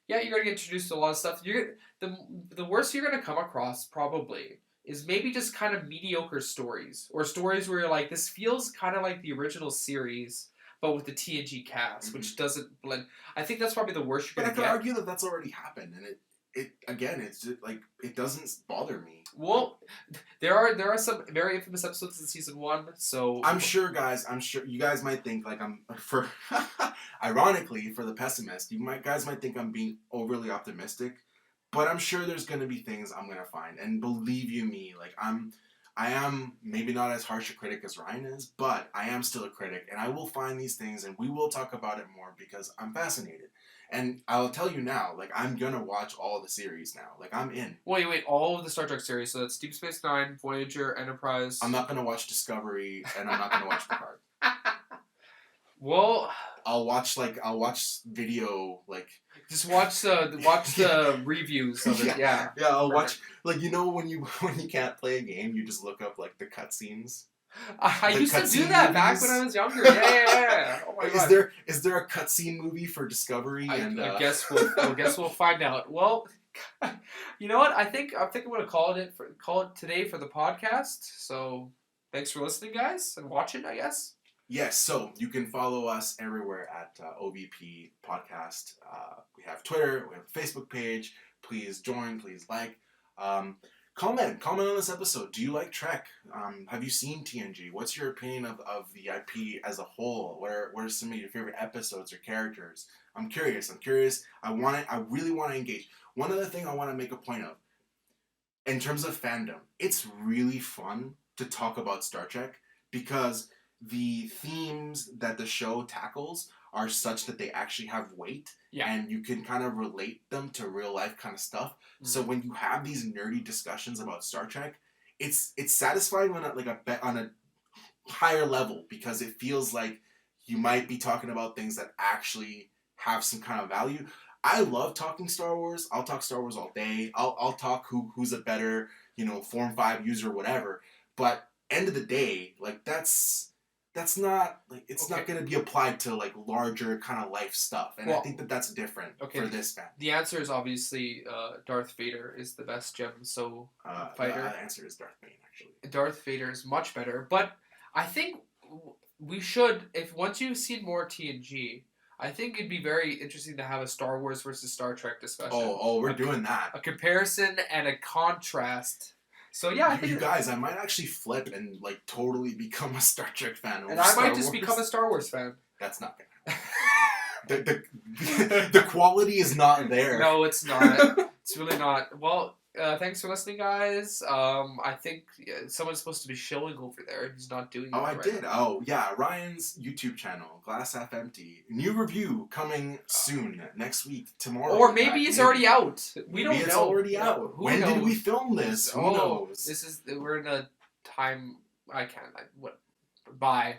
S1: yeah, you're going to get introduced to a lot of stuff. The worst you're going to come across probably is maybe just kind of mediocre stories, or stories where you're like, this feels kind of like the original series, but with the TNG cast, which doesn't blend. I think that's probably the worst you're
S2: But I
S1: going to
S2: could
S1: get.
S2: argue that that's already happened, and it again, it's just like it doesn't bother me.
S1: Well, there are some very infamous episodes in season 1, so
S2: I'm sure you guys might think like ironically, for the pessimist, guys might think I'm being overly optimistic, but I'm sure there's gonna be things I'm gonna find, and believe you me, like I am maybe not as harsh a critic as Ryan is, but I am still a critic, and I will find these things, and we will talk about it more because I'm fascinated. And I'll tell you now, like, I'm gonna watch all the series now. Like, I'm in.
S1: Wait, all of the Star Trek series. So that's Deep Space Nine, Voyager, Enterprise.
S2: I'm not gonna watch Discovery, and I'm not gonna watch Picard.
S1: Well,
S2: I'll watch video like.
S1: just watch the reviews of it. Yeah.
S2: Yeah, I'll
S1: Perfect.
S2: watch when you can't play a game, you just look up like the cutscenes.
S1: I
S2: The
S1: used to do
S2: cutscene
S1: that back
S2: movies?
S1: when I was younger. Yeah. Oh my god.
S2: Is there a cutscene movie for Discovery?
S1: I guess we'll find out. Well, you know what? I think I'm gonna call it today for the podcast. So thanks for listening, guys, and watching. I guess.
S2: Yes, so you can follow us everywhere at OVP Podcast. We have Twitter, we have a Facebook page. Please join, please like. Comment on this episode. Do you like Trek? Have you seen TNG? What's your opinion of the IP as a whole? What are some of your favorite episodes or characters? I'm curious. I really want to engage. One other thing I want to make a point of, in terms of fandom, it's really fun to talk about Star Trek because the themes that the show tackles are such that they actually have weight, and you can kind of relate them to real life kind of stuff. Mm-hmm. So when you have these nerdy discussions about Star Trek, it's satisfying on a higher level because it feels like you might be talking about things that actually have some kind of value. I love talking Star Wars. I'll talk Star Wars all day. I'll talk who's a better, Form 5 user, whatever. But end of the day, like that's not like it's not going to be applied to like larger kind of life stuff, and I think that's different for this fan.
S1: The answer is obviously Darth Vader is the best gem fighter.
S2: The answer is Darth Bane, actually.
S1: Darth Vader is much better, but I think we should, if once you've seen more TNG, I think it'd be very interesting to have a Star Wars versus Star Trek discussion.
S2: Oh, we're doing that.
S1: A comparison and a contrast. So yeah, I think
S2: you guys, I might actually flip and like totally become a Star Trek fan.
S1: And I might just become a Star Wars fan.
S2: That's not gonna happen. the quality is not there.
S1: No, it's not. It's really not. Well, thanks for listening, guys. I think someone's supposed to be shilling over there. He's not doing it.
S2: I did. Oh, yeah. Ryan's YouTube channel, Glass Half Empty. New review coming soon, next week, tomorrow.
S1: Or maybe it's already out. We don't know.
S2: Maybe it's already out. When did we film this? Who knows?
S1: We're in a time. Bye.